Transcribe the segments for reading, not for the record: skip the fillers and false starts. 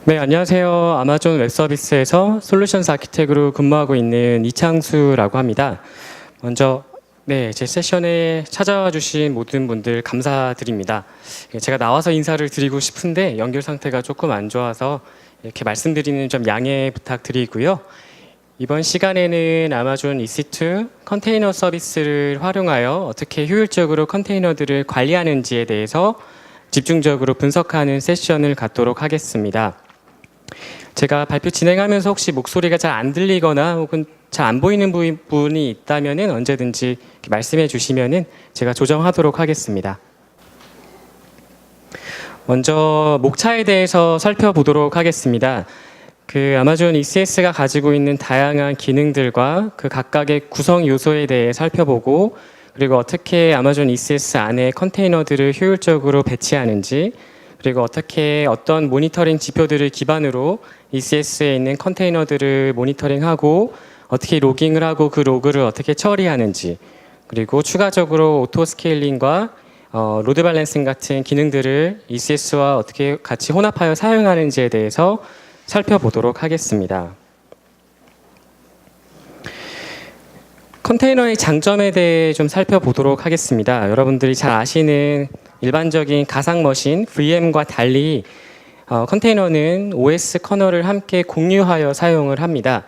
네, 안녕하세요. 아마존 웹서비스에서 솔루션스 아키텍으로 근무하고 있는 이창수라고 합니다. 먼저 제 세션에 찾아와 주신 모든 분들 감사드립니다. 제가 나와서 인사를 드리고 싶은데 연결 상태가 조금 안 좋아서 이렇게 말씀드리는 점 양해 부탁드리고요. 이번 시간에는 아마존 EC2 컨테이너 서비스를 활용하여 어떻게 효율적으로 컨테이너들을 관리하는지에 대해서 집중적으로 분석하는 세션을 갖도록 하겠습니다. 제가 발표 진행하면서 혹시 목소리가 잘 안 들리거나 혹은 잘 안 보이는 부분이 있다면 언제든지 말씀해 주시면 제가 조정하도록 하겠습니다. 먼저 목차에 대해서 살펴보도록 하겠습니다. 아마존 ECS가 가지고 있는 다양한 기능들과 그 각각의 구성 요소에 대해 살펴보고, 그리고 어떻게 아마존 ECS 안에 컨테이너들을 효율적으로 배치하는지, 그리고 어떻게 어떤 모니터링 지표들을 기반으로 ECS에 있는 컨테이너들을 모니터링하고 어떻게 로깅을 하고 그 로그를 어떻게 처리하는지, 그리고 추가적으로 오토 스케일링과 로드 밸런싱 같은 기능들을 ECS와 어떻게 같이 혼합하여 사용하는지에 대해서 살펴보도록 하겠습니다. 컨테이너의 장점에 대해 좀 살펴보도록 하겠습니다. 여러분들이 잘 아시는 일반적인 가상 머신 VM과 달리 컨테이너는 OS 커널을 함께 공유하여 사용을 합니다.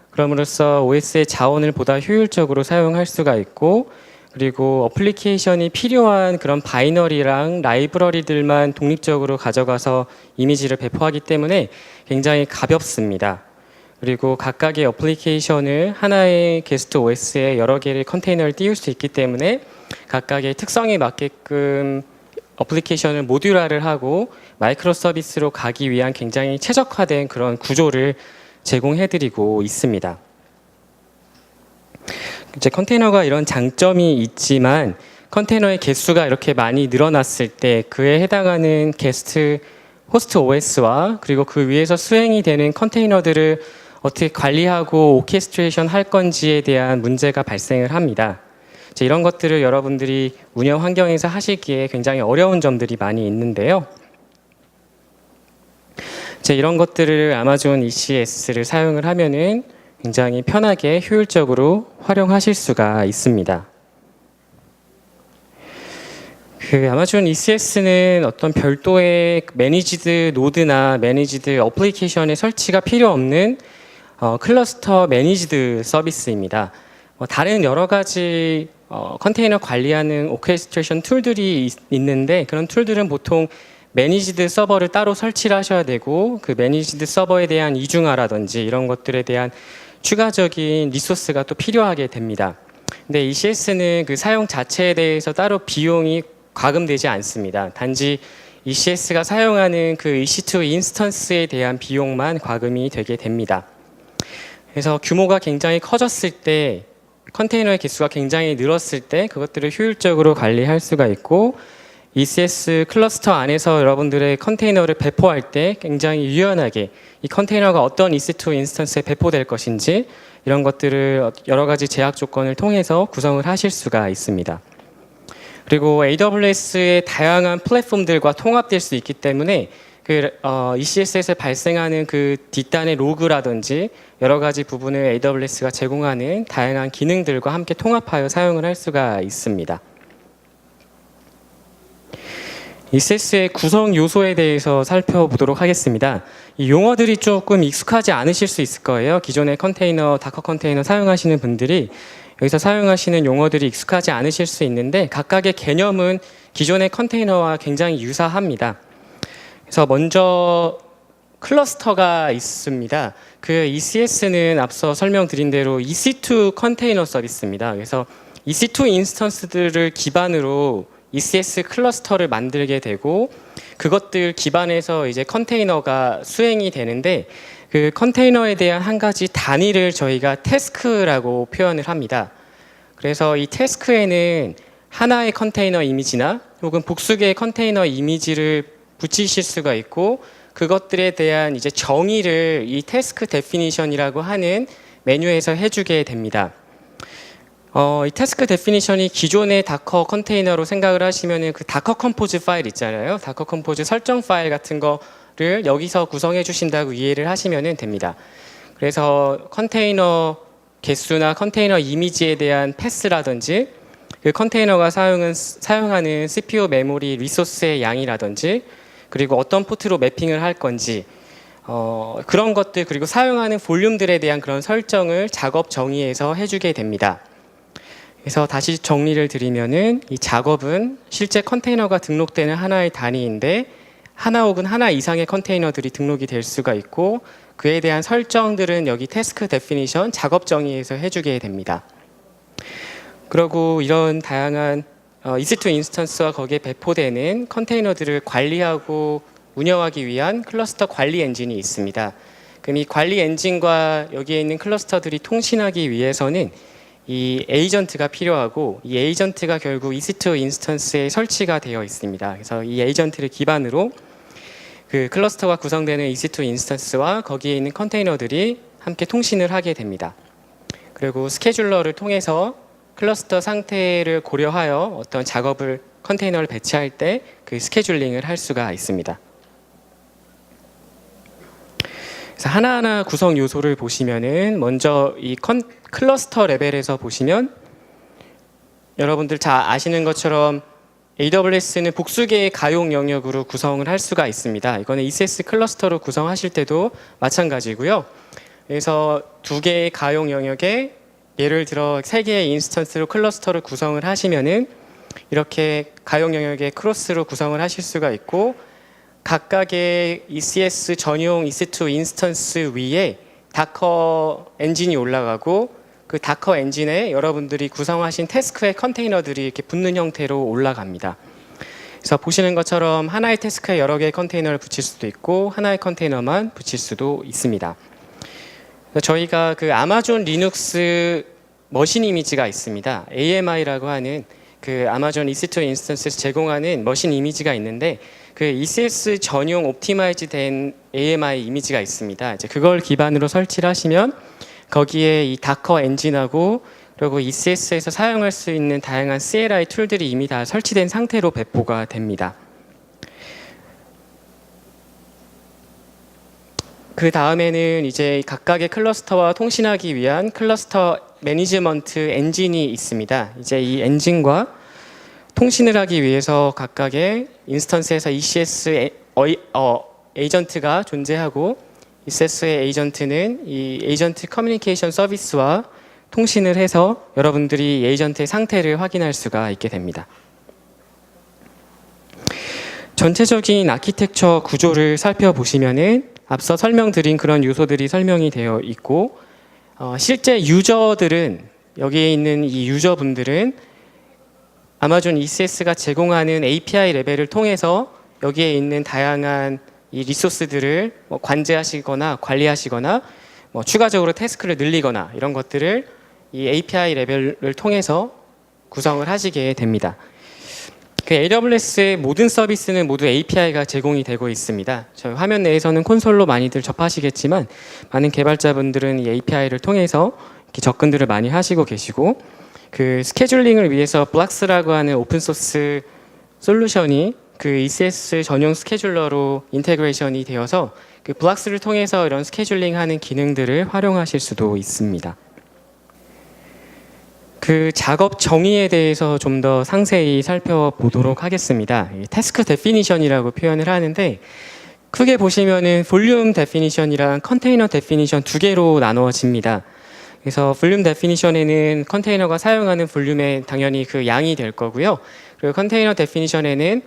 그럼으로써 OS의 자원을 보다 효율적으로 사용할 수가 있고, 그리고 어플리케이션이 필요한 그런 바이너리랑 라이브러리들만 독립적으로 가져가서 이미지를 배포하기 때문에 굉장히 가볍습니다. 그리고 각각의 어플리케이션을 하나의 게스트 OS에 여러 개의 컨테이너를 띄울 수 있기 때문에 각각의 특성에 맞게끔 어플리케이션을 모듈화를 하고 마이크로 서비스로 가기 위한 굉장히 최적화된 그런 구조를 제공해드리고 있습니다. 이제 컨테이너가 이런 장점이 있지만 컨테이너의 개수가 이렇게 많이 늘어났을 때 그에 해당하는 게스트 호스트 OS와 그리고 그 위에서 수행이 되는 컨테이너들을 어떻게 관리하고 오케스트레이션 할 건지에 대한 문제가 발생을 합니다. 이런 것들을 여러분들이 운영 환경에서 하시기에 굉장히 어려운 점들이 많이 있는데요. 이런 것들을 아마존 ECS를 사용을 하면은 굉장히 편하게 효율적으로 활용하실 수가 있습니다. 아마존 ECS는 어떤 별도의 매니지드 노드나 매니지드 어플리케이션의 설치가 필요 없는 클러스터 매니지드 서비스입니다. 다른 여러 가지 컨테이너 관리하는 오케스트레이션 툴들이 있는데 그런 툴들은 보통 매니지드 서버를 따로 설치를 하셔야 되고 그 매니지드 서버에 대한 이중화라든지 이런 것들에 대한 추가적인 리소스가 또 필요하게 됩니다. 근데 ECS는 그 사용 자체에 대해서 따로 비용이 과금되지 않습니다. 단지 ECS가 사용하는 그 EC2 인스턴스에 대한 비용만 과금이 되게 됩니다. 그래서 규모가 굉장히 커졌을 때, 컨테이너의 개수가 굉장히 늘었을 때 그것들을 효율적으로 관리할 수가 있고, ECS 클러스터 안에서 여러분들의 컨테이너를 배포할 때 굉장히 유연하게 이 컨테이너가 어떤 EC2 인스턴스에 배포될 것인지 이런 것들을 여러 가지 제약 조건을 통해서 구성을 하실 수가 있습니다. 그리고 AWS의 다양한 플랫폼들과 통합될 수 있기 때문에 ECS에서 발생하는 그 뒷단의 로그라든지 여러 가지 부분을 AWS가 제공하는 다양한 기능들과 함께 통합하여 사용을 할 수가 있습니다. ECS의 구성 요소에 대해서 살펴보도록 하겠습니다. 이 용어들이 조금 익숙하지 않으실 수 있을 거예요. 기존의 컨테이너, 다커 컨테이너 사용하시는 분들이 여기서 사용하시는 용어들이 익숙하지 않으실 수 있는데 각각의 개념은 기존의 컨테이너와 굉장히 유사합니다. 그래서 먼저 클러스터가 있습니다. 그 ECS는 앞서 설명드린 대로 EC2 컨테이너 서비스입니다. 그래서 EC2 인스턴스들을 기반으로 ECS 클러스터를 만들게 되고 그것들 기반에서 이제 컨테이너가 수행이 되는데 그 컨테이너에 대한 한 가지 단위를 저희가 태스크라고 표현을 합니다. 그래서 이 태스크에는 하나의 컨테이너 이미지나 혹은 복수 개의 컨테이너 이미지를 붙이실 수가 있고 그것들에 대한 이제 정의를 이 태스크 데피니션이라고 하는 메뉴에서 해주게 됩니다. 이 태스크 데피니션이 기존의 다커 컨테이너로 생각을 하시면은 그 다커 컴포즈 파일 있잖아요. 다커 컴포즈 설정 파일 같은 거 컨테이너를 여기서 구성해 주신다고 이해를 하시면 됩니다. 그래서 컨테이너 개수나 컨테이너 이미지에 대한 패스라든지 그 컨테이너가 사용하는 CPU 메모리 리소스의 양이라든지 그리고 어떤 포트로 매핑을 할 건지 그런 것들 그리고 사용하는 볼륨들에 대한 그런 설정을 작업 정의에서 해주게 됩니다. 그래서 다시 정리를 드리면은 이 작업은 실제 컨테이너가 등록되는 하나의 단위인데 하나 혹은 하나 이상의 컨테이너들이 등록이 될 수가 있고 그에 대한 설정들은 여기 태스크 데피니션 작업 정의에서 해주게 됩니다. 그리고 이런 다양한 EC2 인스턴스와 거기에 배포되는 컨테이너들을 관리하고 운영하기 위한 클러스터 관리 엔진이 있습니다. 그럼 이 관리 엔진과 여기에 있는 클러스터들이 통신하기 위해서는 이 에이전트가 필요하고 이 에이전트가 결국 EC2 인스턴스에 설치가 되어 있습니다. 그래서 이 에이전트를 기반으로 그 클러스터가 구성되는 EC2 인스턴스와 거기에 있는 컨테이너들이 함께 통신을 하게 됩니다. 그리고 스케줄러를 통해서 클러스터 상태를 고려하여 어떤 작업을 컨테이너를 배치할 때 그 스케줄링을 할 수가 있습니다. 그래서 하나하나 구성 요소를 보시면은 먼저 이 클러스터 레벨에서 보시면 여러분들 잘 아시는 것처럼 AWS는 복수개의 가용 영역으로 구성을 할 수가 있습니다. 이거는 ECS 클러스터로 구성하실 때도 마찬가지고요. 그래서 두 개의 가용 영역에 예를 들어 세 개의 인스턴스로 클러스터를 구성을 하시면은 이렇게 가용 영역에 크로스로 구성을 하실 수가 있고 각각의 ECS 전용 EC2 인스턴스 위에 다커 엔진이 올라가고 그 다커 엔진에 여러분들이 구성하신 태스크의 컨테이너들이 이렇게 붙는 형태로 올라갑니다. 그래서 보시는 것처럼 하나의 태스크에 여러 개의 컨테이너를 붙일 수도 있고 하나의 컨테이너만 붙일 수도 있습니다. 저희가 그 아마존 리눅스 머신 이미지가 있습니다. AMI라고 하는 그 아마존 EC2 인스턴스에서 제공하는 머신 이미지가 있는데 그 ECS 전용 옵티마이즈 된 AMI 이미지가 있습니다. 이제 그걸 기반으로 설치를 하시면 거기에 이 다커 엔진하고 그리고 ECS에서 사용할 수 있는 다양한 CLI 툴들이 이미 다 설치된 상태로 배포가 됩니다. 그 다음에는 이제 각각의 클러스터와 통신하기 위한 클러스터 매니지먼트 엔진이 있습니다. 이제 이 엔진과 통신을 하기 위해서 각각의 인스턴스에서 ECS 에이전트가 존재하고 ECS의 에이전트는 이 에이전트 커뮤니케이션 서비스와 통신을 해서 여러분들이 에이전트의 상태를 확인할 수가 있게 됩니다. 전체적인 아키텍처 구조를 살펴보시면은 앞서 설명드린 그런 요소들이 설명이 되어 있고 실제 유저들은 여기에 있는 이 유저분들은 아마존 ECS가 제공하는 API 레벨을 통해서 여기에 있는 다양한 이 리소스들을 관제하시거나 관리하시거나 추가적으로 태스크를 늘리거나 이런 것들을 이 API 레벨을 통해서 구성을 하시게 됩니다. 그 AWS의 모든 서비스는 모두 API가 제공이 되고 있습니다. 저희 화면 내에서는 콘솔로 많이들 접하시겠지만 많은 개발자분들은 이 API를 통해서 이렇게 접근들을 많이 하시고 계시고 그 스케줄링을 위해서 블락스라고 하는 오픈소스 솔루션이 그 ECS 전용 스케줄러로 인테그레이션이 되어서 그 블락스를 통해서 이런 스케줄링하는 기능들을 활용하실 수도 있습니다. 그 작업 정의에 대해서 좀 더 상세히 살펴보도록 하겠습니다. 태스크 데피니션이라고 표현을 하는데 크게 보시면은 볼륨 데피니션이랑 컨테이너 데피니션 두 개로 나누어집니다. 그래서 볼륨 데피니션에는 컨테이너가 사용하는 볼륨의 당연히 그 양이 될 거고요. 그리고 컨테이너 데피니션에는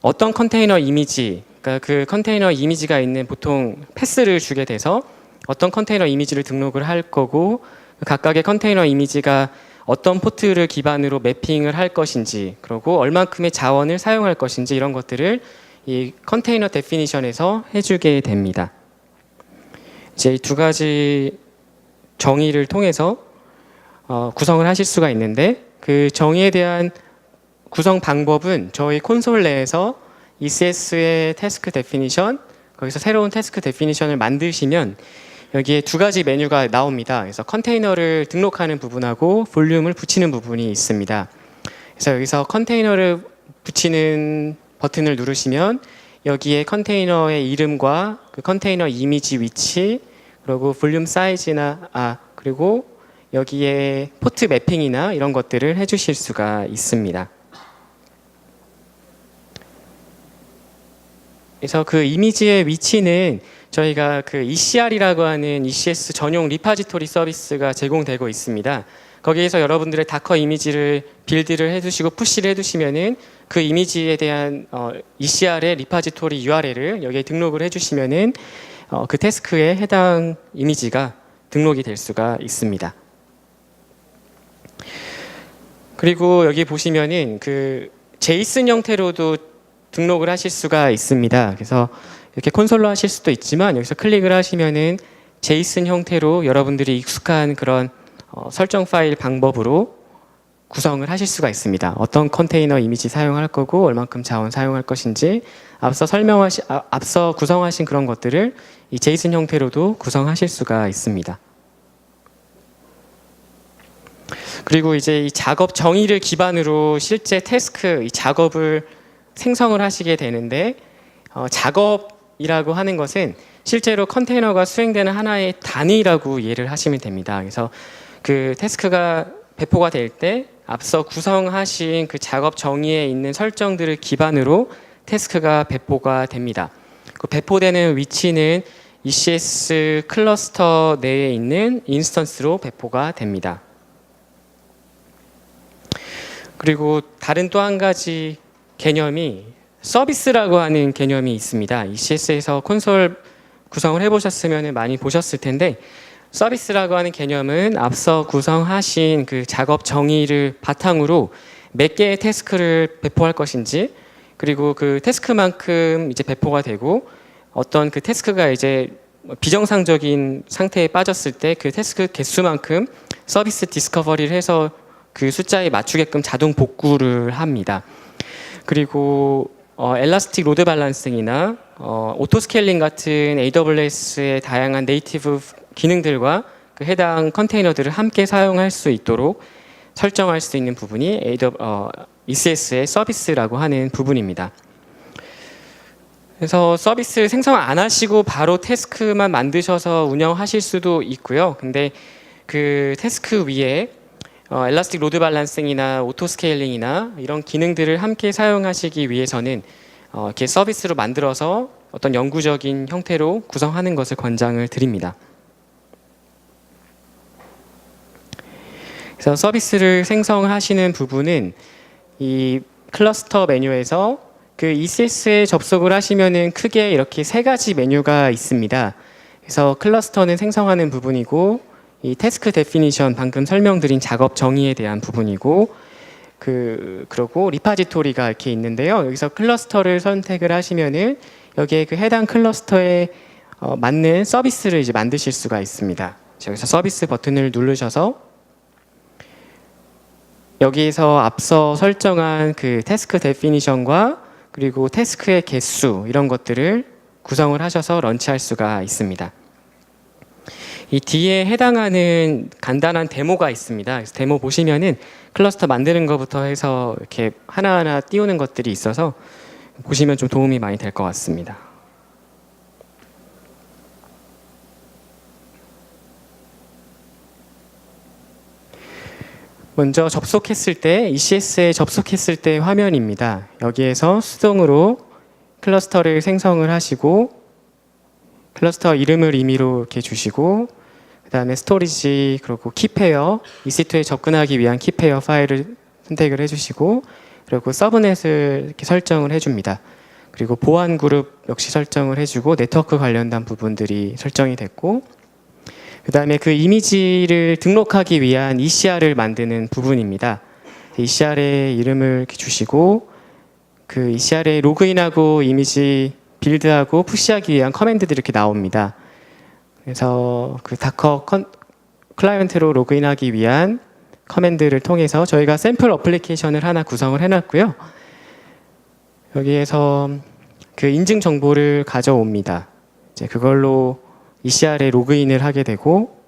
어떤 컨테이너 이미지, 그러니까 그 컨테이너 이미지가 있는 보통 패스를 주게 돼서 어떤 컨테이너 이미지를 등록을 할 거고 각각의 컨테이너 이미지가 어떤 포트를 기반으로 매핑을 할 것인지 그리고 얼만큼의 자원을 사용할 것인지 이런 것들을 이 컨테이너 데피니션에서 해주게 됩니다. 이제 이 두 가지 정의를 통해서 구성을 하실 수가 있는데 그 정의에 대한 구성 방법은 저희 콘솔 내에서 ECS의 태스크 데피니션 거기서 새로운 태스크 데피니션을 만드시면 여기에 두 가지 메뉴가 나옵니다. 그래서 컨테이너를 등록하는 부분하고 볼륨을 붙이는 부분이 있습니다. 그래서 여기서 컨테이너를 붙이는 버튼을 누르시면 여기에 컨테이너의 이름과 그 컨테이너 이미지 위치, 그리고 볼륨 사이즈나 그리고 여기에 포트 매핑이나 이런 것들을 해주실 수가 있습니다. 그래서 그 이미지의 위치는 저희가 그 ECR이라고 하는 ECS 전용 리파지토리 서비스가 제공되고 있습니다. 거기에서 여러분들의 다커 이미지를 빌드를 해두시고 푸시를 해두시면은 그 이미지에 대한 ECR의 리파지토리 URL을 여기에 등록을 해주시면은 그 태스크에 해당 이미지가 등록이 될 수가 있습니다. 그리고 여기 보시면은 그 제이슨 형태로도 등록을 하실 수가 있습니다. 그래서 이렇게 콘솔로 하실 수도 있지만 여기서 클릭을 하시면은 제이슨 형태로 여러분들이 익숙한 그런 설정 파일 방법으로 구성을 하실 수가 있습니다. 어떤 컨테이너 이미지 사용할 거고 얼만큼 자원 사용할 것인지 앞서 구성하신 그런 것들을 이 제이슨 형태로도 구성하실 수가 있습니다. 그리고 이제 이 작업 정의를 기반으로 실제 태스크 이 작업을 생성을 하시게 되는데 작업이라고 하는 것은 실제로 컨테이너가 수행되는 하나의 단위라고 이해를 하시면 됩니다. 그래서 그 태스크가 배포가 될 때 앞서 구성하신 그 작업 정의에 있는 설정들을 기반으로 태스크가 배포가 됩니다. 그 배포되는 위치는 ECS 클러스터 내에 있는 인스턴스로 배포가 됩니다. 그리고 다른 또 한 가지 개념이 서비스라고 하는 개념이 있습니다. ECS에서 콘솔 구성을 해보셨으면 많이 보셨을 텐데 서비스라고 하는 개념은 앞서 구성하신 그 작업 정의를 바탕으로 몇 개의 태스크를 배포할 것인지 그리고 그 태스크만큼 이제 배포가 되고 어떤 그 태스크가 이제 비정상적인 상태에 빠졌을 때 그 태스크 개수만큼 서비스 디스커버리를 해서 그 숫자에 맞추게끔 자동 복구를 합니다. 그리고 엘라스틱 로드 밸런싱이나 오토 스케일링 같은 AWS의 다양한 네이티브 기능들과 그 해당 컨테이너들을 함께 사용할 수 있도록 설정할 수 있는 부분이 ECS의 서비스라고 하는 부분입니다. 그래서 서비스 생성 안 하시고 바로 태스크만 만드셔서 운영하실 수도 있고요. 근데 그 태스크 위에 엘라스틱 로드 밸런싱이나 오토 스케일링이나 이런 기능들을 함께 사용하시기 위해서는 이렇게 서비스로 만들어서 어떤 영구적인 형태로 구성하는 것을 권장을 드립니다. 그래서 서비스를 생성하시는 부분은 이 클러스터 메뉴에서 그 ECS에 접속을 하시면은 크게 이렇게 세 가지 메뉴가 있습니다. 그래서 클러스터는 생성하는 부분이고 이 태스크 데피니션 방금 설명드린 작업 정의에 대한 부분이고 그리고 리파지토리가 이렇게 있는데요. 여기서 클러스터를 선택을 하시면은 여기에 그 해당 클러스터에 맞는 서비스를 이제 만드실 수가 있습니다. 여기서 서비스 버튼을 누르셔서 여기에서 앞서 설정한 그 태스크 데피니션과 그리고 태스크의 개수 이런 것들을 구성을 하셔서 런치할 수가 있습니다. 이 뒤에 해당하는 간단한 데모가 있습니다. 그래서 데모 보시면은 클러스터 만드는 것부터 해서 이렇게 하나하나 띄우는 것들이 있어서 보시면 좀 도움이 많이 될 것 같습니다. 먼저 접속했을 때 ECS에 접속했을 때 화면입니다. 여기에서 수동으로 클러스터를 생성을 하시고 클러스터 이름을 임의로 이렇게 주시고 그 다음에 스토리지 그리고 키페어 EC2에 접근하기 위한 키페어 파일을 선택을 해주시고 그리고 서브넷을 이렇게 설정을 해줍니다. 그리고 보안 그룹 역시 설정을 해주고 네트워크 관련된 부분들이 설정이 됐고 그 다음에 그 이미지를 등록하기 위한 ECR을 만드는 부분입니다. ECR의 이름을 이렇게 주시고 그 ECR에 로그인하고 이미지 빌드하고 푸시하기 위한 커맨드들이 이렇게 나옵니다. 그래서 그 다커 클라이언트로 로그인하기 위한 커맨드를 통해서 저희가 샘플 어플리케이션을 하나 구성을 해놨고요. 여기에서 그 인증 정보를 가져옵니다. 이제 그걸로 ECR에 로그인을 하게 되고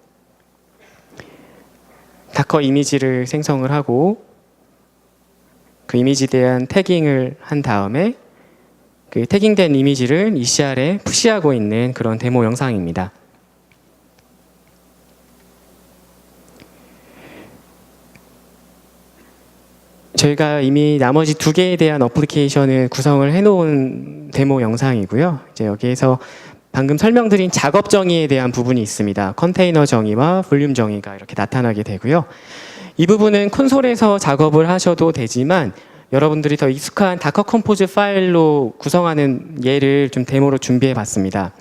다커 이미지를 생성을 하고 그 이미지에 대한 태깅을 한 다음에 그 태깅된 이미지를 ECR에 푸시하고 있는 그런 데모 영상입니다. 저희가 이미 나머지 2개에 대한 어플리케이션을 구성을 해놓은 데모 영상이고요. 이제 여기에서 방금 설명드린 작업 정의에 대한 부분이 있습니다. 컨테이너 정의와 볼륨 정의가 이렇게 나타나게 되고요. 이 부분은 콘솔에서 작업을 하셔도 되지만 여러분들이 더 익숙한 다커 컴포즈 파일로 구성하는 예를 좀 데모로 준비해 봤습니다.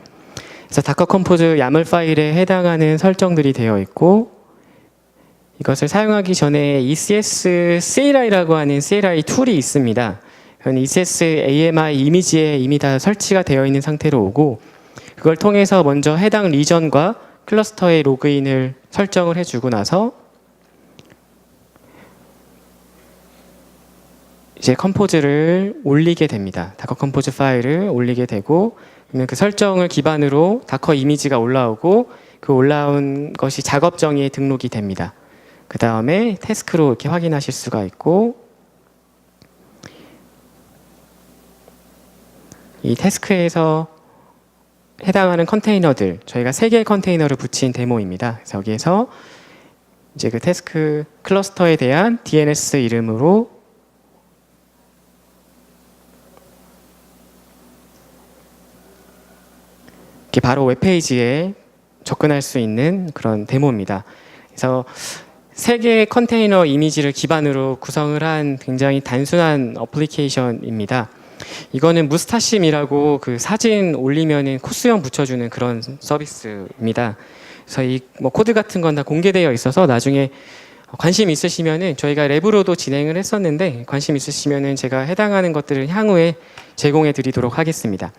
그래서 다커 컴포즈 야물 파일에 해당하는 설정들이 되어 있고, 이것을 사용하기 전에 ECS CLI라고 하는 CLI 툴이 있습니다. ECS AMI 이미지에 이미 다 설치가 되어 있는 상태로 오고, 그걸 통해서 먼저 해당 리전과 클러스터의 로그인을 설정을 해주고 나서 이제 컴포즈를 올리게 됩니다. 다커 컴포즈 파일을 올리게 되고, 그러면 그 설정을 기반으로 다커 이미지가 올라오고, 그 올라온 것이 작업 정의에 등록이 됩니다. 그 다음에 태스크로 이렇게 확인하실 수가 있고, 이 태스크에서 해당하는 컨테이너들, 저희가 3개의 컨테이너를 붙인 데모입니다. 그래서 여기에서 이제 그 태스크 클러스터에 대한 DNS 이름으로 이렇게 바로 웹페이지에 접근할 수 있는 그런 데모입니다. 그래서 3개의 컨테이너 이미지를 기반으로 구성을 한 굉장히 단순한 어플리케이션입니다. 이거는 무스타심이라고 그 사진 올리면은 코스형 붙여주는 그런 서비스입니다. 그래서 이 뭐 코드 같은 건 다 공개되어 있어서 나중에 관심 있으시면은 저희가 랩으로도 진행을 했었는데 관심 있으시면은 제가 해당하는 것들을 향후에 제공해 드리도록 하겠습니다.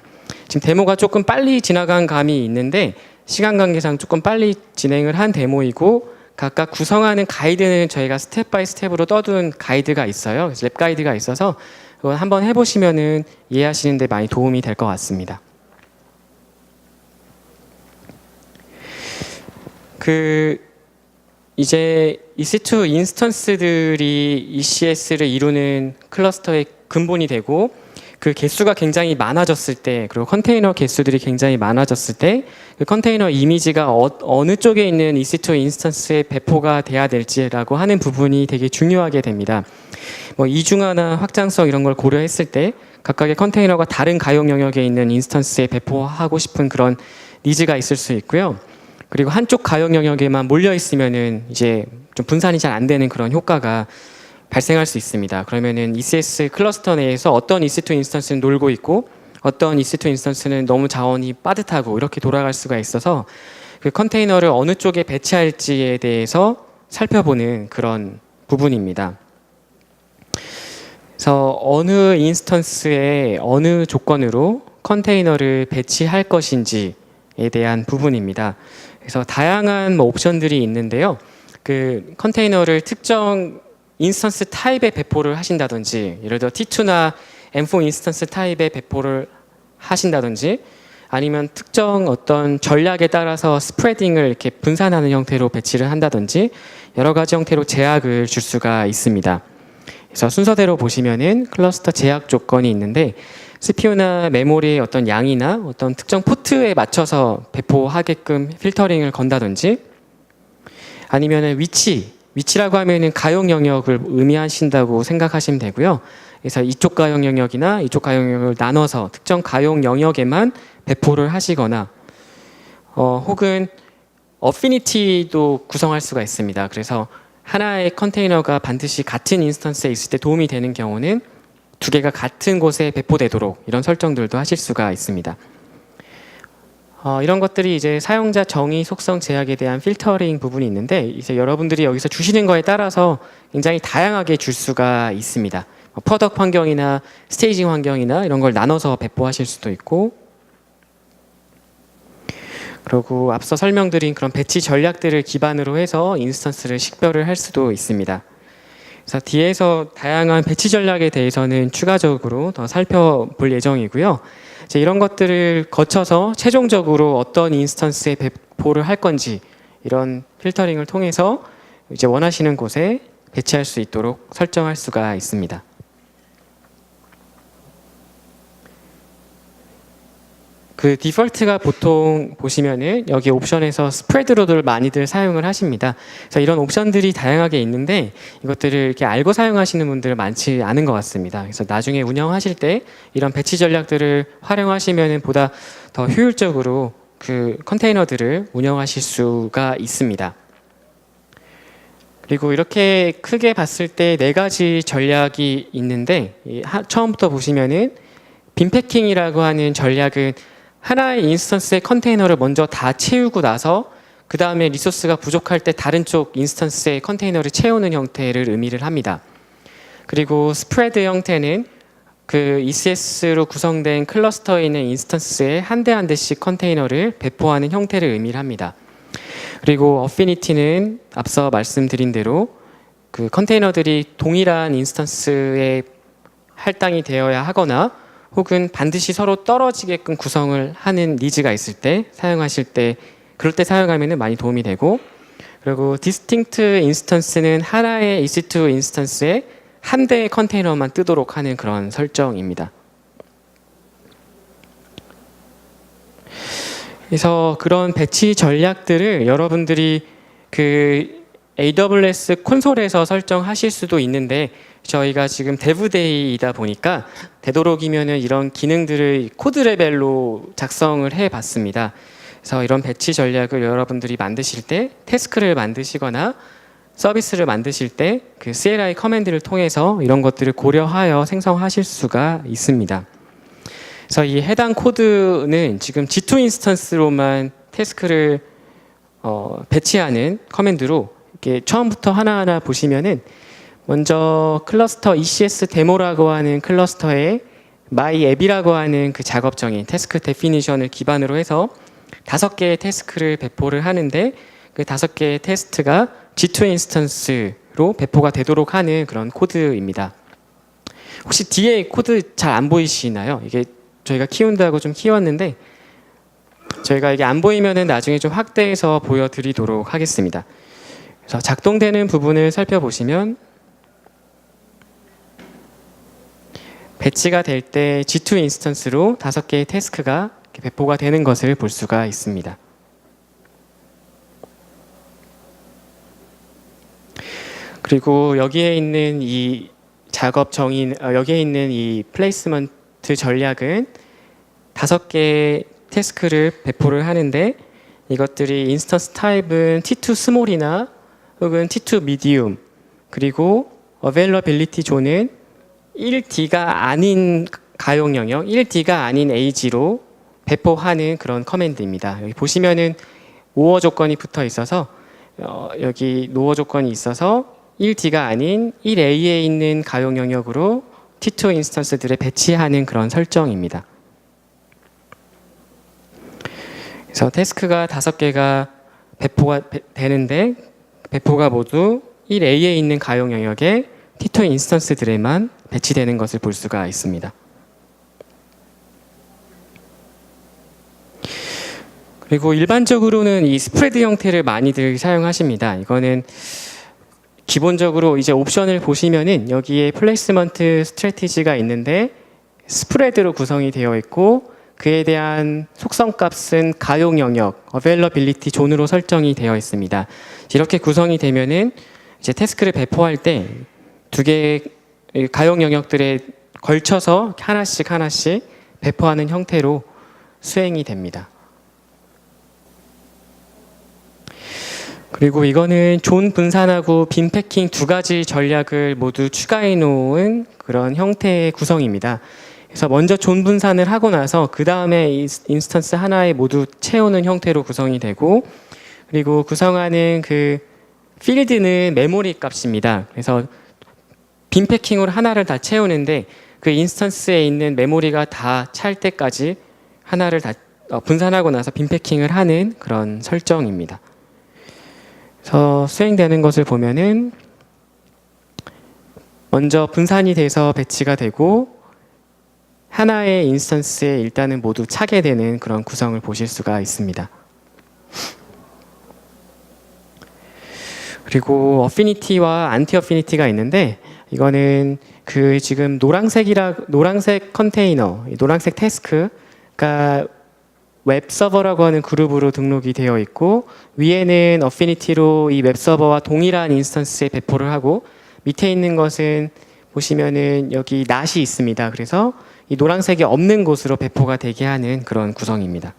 지금 데모가 조금 빨리 지나간 감이 있는데 시간 관계상 조금 빨리 진행을 한 데모이고, 각각 구성하는 가이드는 저희가 스텝 바이 스텝으로 떠둔 가이드가 있어요. 그래서 랩 가이드가 있어서 그건 한번 해보시면은 이해하시는 데 많이 도움이 될 것 같습니다. 이제 EC2 인스턴스들이 ECS를 이루는 클러스터의 근본이 되고, 그 개수가 굉장히 많아졌을 때, 그리고 컨테이너 개수들이 굉장히 많아졌을 때 그 컨테이너 이미지가 어느 쪽에 있는 EC2 인스턴스에 배포가 돼야 될지라고 하는 부분이 되게 중요하게 됩니다. 뭐 이중화나 확장성 이런 걸 고려했을 때 각각의 컨테이너가 다른 가용 영역에 있는 인스턴스에 배포하고 싶은 그런 니즈가 있을 수 있고요. 그리고 한쪽 가용 영역에만 몰려 있으면은 이제 좀 분산이 잘 안 되는 그런 효과가 발생할 수 있습니다. 그러면은 ECS 클러스터 내에서 어떤 EC2 인스턴스는 놀고 있고 어떤 EC2 인스턴스는 너무 자원이 빠듯하고 이렇게 돌아갈 수가 있어서 그 컨테이너를 어느 쪽에 배치할지에 대해서 살펴보는 그런 부분입니다. 그래서 어느 인스턴스에 어느 조건으로 컨테이너를 배치할 것인지에 대한 부분입니다. 그래서 다양한 옵션들이 있는데요. 그 컨테이너를 특정 인스턴스 타입에 배포를 하신다든지, 예를 들어 T2나 M4 인스턴스 타입에 배포를 하신다든지, 아니면 특정 어떤 전략에 따라서 스프레딩을 이렇게 분산하는 형태로 배치를 한다든지 여러 가지 형태로 제약을 줄 수가 있습니다. 그래서 순서대로 보시면은 클러스터 제약 조건이 있는데, CPU나 메모리의 어떤 양이나 어떤 특정 포트에 맞춰서 배포하게끔 필터링을 건다든지, 아니면은 위치라고 하면은 가용 영역을 의미하신다고 생각하시면 되고요. 그래서 이쪽 가용 영역이나 이쪽 가용 영역을 나눠서 특정 가용 영역에만 배포를 하시거나, 혹은 어피니티도 구성할 수가 있습니다. 그래서 하나의 컨테이너가 반드시 같은 인스턴스에 있을 때 도움이 되는 경우는 2개가 같은 곳에 배포되도록 이런 설정들도 하실 수가 있습니다. 이런 것들이 이제 사용자 정의 속성 제약에 대한 필터링 부분이 있는데, 이제 여러분들이 여기서 주시는 거에 따라서 굉장히 다양하게 줄 수가 있습니다. 프로덕트 환경이나 스테이징 환경이나 이런 걸 나눠서 배포하실 수도 있고, 그리고 앞서 설명드린 그런 배치 전략들을 기반으로 해서 인스턴스를 식별을 할 수도 있습니다. 그래서 뒤에서 다양한 배치 전략에 대해서는 추가적으로 더 살펴볼 예정이고요. 이제 이런 것들을 거쳐서 최종적으로 어떤 인스턴스에 배포를 할 건지 이런 필터링을 통해서 이제 원하시는 곳에 배치할 수 있도록 설정할 수가 있습니다. 그 디폴트가 보통 보시면은 여기 옵션에서 스프레드 로드를 많이들 사용을 하십니다. 그래서 이런 옵션들이 다양하게 있는데 이것들을 이렇게 알고 사용하시는 분들 많지 않은 것 같습니다. 그래서 나중에 운영하실 때 이런 배치 전략들을 활용하시면은 보다 더 효율적으로 그 컨테이너들을 운영하실 수가 있습니다. 그리고 이렇게 크게 봤을 때 네 가지 전략이 있는데 처음부터 보시면은 빈패킹이라고 하는 전략은 하나의 인스턴스의 컨테이너를 먼저 다 채우고 나서 그 다음에 리소스가 부족할 때 다른 쪽 인스턴스의 컨테이너를 채우는 형태를 의미를 합니다. 그리고 스프레드 형태는 그 ECS로 구성된 클러스터에 있는 인스턴스에 한 대 한 대씩 컨테이너를 배포하는 형태를 의미를 합니다. 그리고 어피니티는 앞서 말씀드린 대로 그 컨테이너들이 동일한 인스턴스에 할당이 되어야 하거나 혹은 반드시 서로 떨어지게끔 구성을 하는 니즈가 있을 때 사용하실 때 그럴 때 사용하면 많이 도움이 되고, 그리고 디스팅트 인스턴스는 하나의 EC2 인스턴스에 한 대의 컨테이너만 뜨도록 하는 그런 설정입니다. 그래서 그런 배치 전략들을 여러분들이 그 AWS 콘솔에서 설정하실 수도 있는데 저희가 지금 데브데이이다 보니까 되도록이면은 이런 기능들을 코드 레벨로 작성을 해 봤습니다. 그래서 이런 배치 전략을 여러분들이 만드실 때 태스크를 만드시거나 서비스를 만드실 때 그 CLI 커맨드를 통해서 이런 것들을 고려하여 생성하실 수가 있습니다. 그래서 이 해당 코드는 지금 G2 인스턴스로만 태스크를 배치하는 커맨드로 이렇게 처음부터 하나하나 보시면은 먼저 클러스터 ECS 데모라고 하는 클러스터에 my 앱이라고 하는 그 작업정의 태스크 데피니션을 기반으로 해서 5개의 태스크를 배포를 하는데 그 5개의 테스트가 G2 인스턴스로 배포가 되도록 하는 그런 코드입니다. 혹시 뒤에 코드 잘 안 보이시나요? 이게 저희가 키운다고 좀 키웠는데 저희가 이게 안 보이면은 나중에 좀 확대해서 보여드리도록 하겠습니다. 그래서 작동되는 부분을 살펴보시면 배치가 될 때 G2 인스턴스로 5개의 태스크가 배포가 되는 것을 볼 수가 있습니다. 그리고 여기에 있는 이 작업 정의, 여기에 있는 이 플레이스먼트 전략은 5개의 태스크를 배포를 하는데 이것들이 인스턴스 타입은 T2 스몰이나 혹은 T2 미디움, 그리고 어베일러빌리티 존은 1D가 아닌 가용 영역, 1D가 아닌 AG로 배포하는 그런 커맨드입니다. 여기 보시면은 노어 조건이 붙어 있어서 여기 노어 조건이 있어서 1D가 아닌 1A에 있는 가용 영역으로 T2 인스턴스들을 배치하는 그런 설정입니다. 그래서 태스크가 5개가 배포가 되는데 배포가 모두 1A에 있는 가용 영역에 T2 인스턴스들에만 배치되는 것을 볼 수가 있습니다. 그리고 일반적으로는 이 스프레드 형태를 많이들 사용하십니다. 이거는 기본적으로 이제 옵션을 보시면은 여기에 플레이스먼트 스트래티지가 있는데 스프레드로 구성이 되어 있고 그에 대한 속성 값은 가용 영역, 어베일러빌리티 존으로 설정이 되어 있습니다. 이렇게 구성이 되면은 이제 태스크를 배포할 때 2개의 가용 영역들에 걸쳐서 하나씩 배포하는 형태로 수행이 됩니다. 그리고 이거는 존 분산하고 빈 패킹 2가지 전략을 모두 추가해 놓은 그런 형태의 구성입니다. 그래서 먼저 존 분산을 하고 나서 그 다음에 인스턴스 하나에 모두 채우는 형태로 구성이 되고, 그리고 구성하는 그 필드는 메모리 값입니다. 그래서 빈 패킹으로 하나를 다 채우는데 그 인스턴스에 있는 메모리가 다 찰 때까지 하나를 다 분산하고 나서 빈 패킹을 하는 그런 설정입니다. 그래서 수행되는 것을 보면은 먼저 분산이 돼서 배치가 되고 하나의 인스턴스에 일단은 모두 차게 되는 그런 구성을 보실 수가 있습니다. 그리고 어피니티와 안티 어피니티가 있는데 이거는 그 지금 노란색 컨테이너, 노란색 태스크가 웹 서버라고 하는 그룹으로 등록이 되어 있고, 위에는 어피니티로 이 웹 서버와 동일한 인스턴스에 배포를 하고, 밑에 있는 것은 보시면은 여기 낫이 있습니다. 그래서 이 노란색이 없는 곳으로 배포가 되게 하는 그런 구성입니다.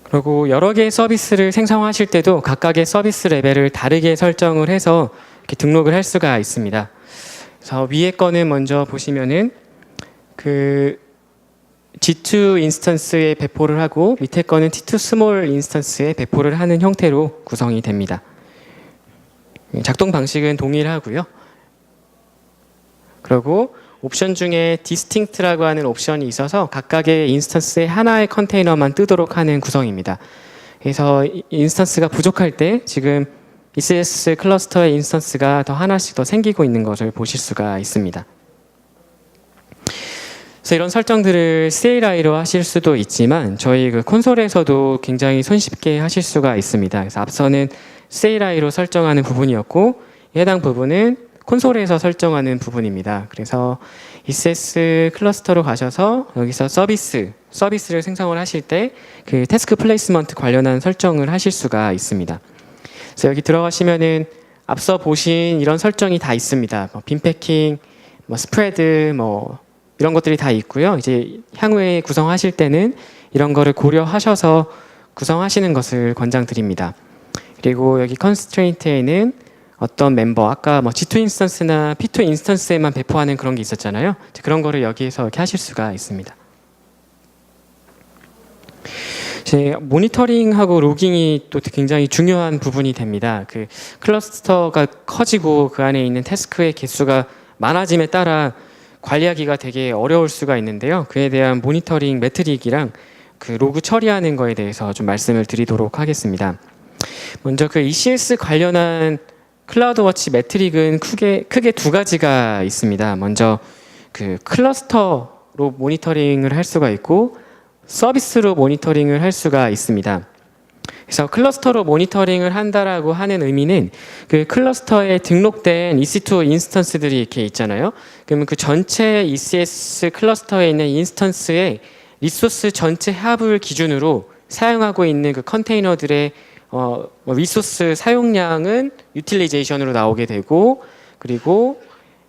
그리고 여러 개의 서비스를 생성하실 때도 각각의 서비스 레벨을 다르게 설정을 해서 이렇게 등록을 할 수가 있습니다. 그래서 위에 거는 먼저 보시면은 그 G2 인스턴스에 배포를 하고, 밑에 거는 T2 스몰 인스턴스에 배포를 하는 형태로 구성이 됩니다. 작동 방식은 동일하고요. 그리고 옵션 중에 distinct라고 하는 옵션이 있어서 각각의 인스턴스에 하나의 컨테이너만 뜨도록 하는 구성입니다. 그래서 인스턴스가 부족할 때 지금 ECS 클러스터의 인스턴스가 더 하나씩 더 생기고 있는 것을 보실 수가 있습니다. 그래서 이런 설정들을 CLI로 하실 수도 있지만 저희 그 콘솔에서도 굉장히 손쉽게 하실 수가 있습니다. 그래서 앞서는 CLI로 설정하는 부분이었고, 해당 부분은 콘솔에서 설정하는 부분입니다. 그래서 ECS 클러스터로 가셔서 여기서 서비스를 생성을 하실 때 그 태스크 플레이스먼트 관련한 설정을 하실 수가 있습니다. 그래서 여기 들어가시면은 앞서 보신 이런 설정이 다 있습니다. 빈 패킹, 스프레드, 이런 것들이 다 있고요. 이제 향후에 구성하실 때는 이런 거를 고려하셔서 구성하시는 것을 권장드립니다. 그리고 여기 컨스트레인트에는 어떤 멤버, 아까 G2 인스턴스나 P2 인스턴스에만 배포하는 그런 게 있었잖아요. 그런 거를 여기에서 이렇게 하실 수가 있습니다. 이제 모니터링하고 로깅이 또 굉장히 중요한 부분이 됩니다. 그 클러스터가 커지고 그 안에 있는 태스크의 개수가 많아짐에 따라 관리하기가 되게 어려울 수가 있는데요. 그에 대한 모니터링 매트릭이랑 그 로그 처리하는 거에 대해서 좀 말씀을 드리도록 하겠습니다. 먼저 그 ECS 관련한 클라우드워치 매트릭은 크게 두 가지가 있습니다. 먼저 그 클러스터로 모니터링을 할 수가 있고, 서비스로 모니터링을 할 수가 있습니다. 그래서 클러스터로 모니터링을 한다라고 하는 의미는 그 클러스터에 등록된 EC2 인스턴스들이 이렇게 있잖아요. 그러면 그 전체 ECS 클러스터에 있는 인스턴스의 리소스 전체 합을 기준으로 사용하고 있는 그 컨테이너들의 리소스 사용량은 유틸리제이션으로 나오게 되고, 그리고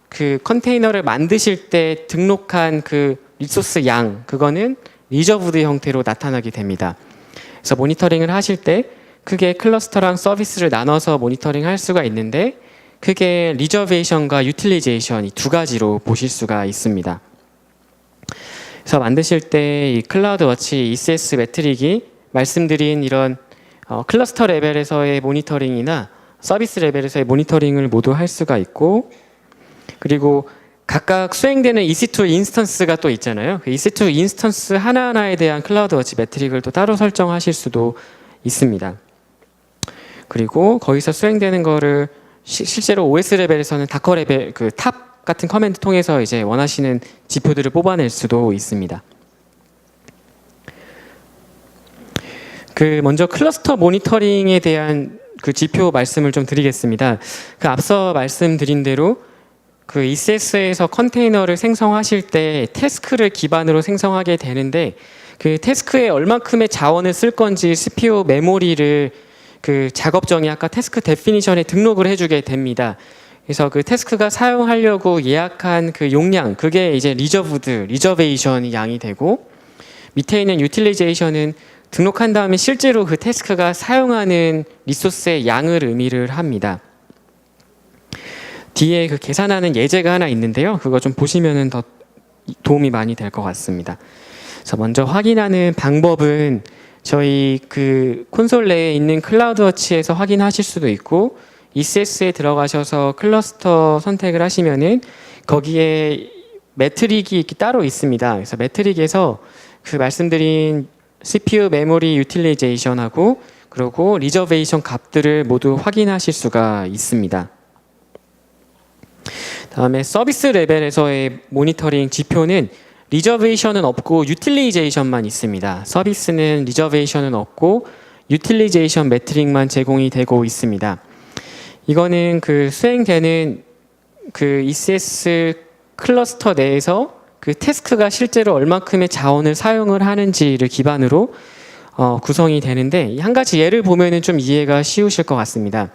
그 컨테이너를 만드실 때 등록한 그 리소스 양, 그거는 리저브드 형태로 나타나게 됩니다. 그래서 모니터링을 하실 때 크게 클러스터랑 서비스를 나눠서 모니터링 할 수가 있는데, 크게 리저베이션과 유틸리제이션 이 두 가지로 보실 수가 있습니다. 그래서 만드실 때 이 클라우드워치 ECS 매트릭이 말씀드린 이런 클러스터 레벨에서의 모니터링이나 서비스 레벨에서의 모니터링을 모두 할 수가 있고, 그리고 각각 수행되는 EC2 인스턴스가 또 있잖아요. 그 EC2 인스턴스 하나하나에 대한 클라우드워치 매트릭을 또 따로 설정하실 수도 있습니다. 그리고 거기서 수행되는 거를 실제로 OS 레벨에서는 다커 레벨 그 탑 같은 커맨드 통해서 이제 원하시는 지표들을 뽑아낼 수도 있습니다. 그 먼저 클러스터 모니터링에 대한 그 지표 말씀을 좀 드리겠습니다. 그 앞서 말씀드린 대로 그 ECS에서 컨테이너를 생성하실 때 태스크를 기반으로 생성하게 되는데, 그 태스크에 얼만큼의 자원을 쓸 건지 CPU 메모리를 그 작업정의 아까 태스크 데피니션에 등록을 해주게 됩니다. 그래서 그 태스크가 사용하려고 예약한 그 용량, 그게 이제 리저베이션이 양이 되고, 밑에 있는 유틸리제이션은 등록한 다음에 실제로 그 태스크가 사용하는 리소스의 양을 의미를 합니다. 뒤에 그 계산하는 예제가 하나 있는데요. 그거 좀 보시면은 더 도움이 많이 될 것 같습니다. 그래서 먼저 확인하는 방법은 저희 그 콘솔 내에 있는 클라우드워치에서 확인하실 수도 있고, ECS에 들어가셔서 클러스터 선택을 하시면은 거기에 매트릭이 따로 있습니다. 그래서 매트릭에서 그 말씀드린 CPU 메모리 유틸리제이션하고 그리고 리저베이션 값들을 모두 확인하실 수가 있습니다. 다음에 서비스 레벨에서의 모니터링 지표는 리저베이션은 없고 유틸리제이션만 있습니다. 서비스는 리저베이션은 없고 유틸리제이션 매트릭만 제공이 되고 있습니다. 이거는 그 수행되는 그 ECS 클러스터 내에서 그 태스크가 실제로 얼만큼의 자원을 사용을 하는지를 기반으로 구성이 되는데, 이 한 가지 예를 보면은 좀 이해가 쉬우실 것 같습니다.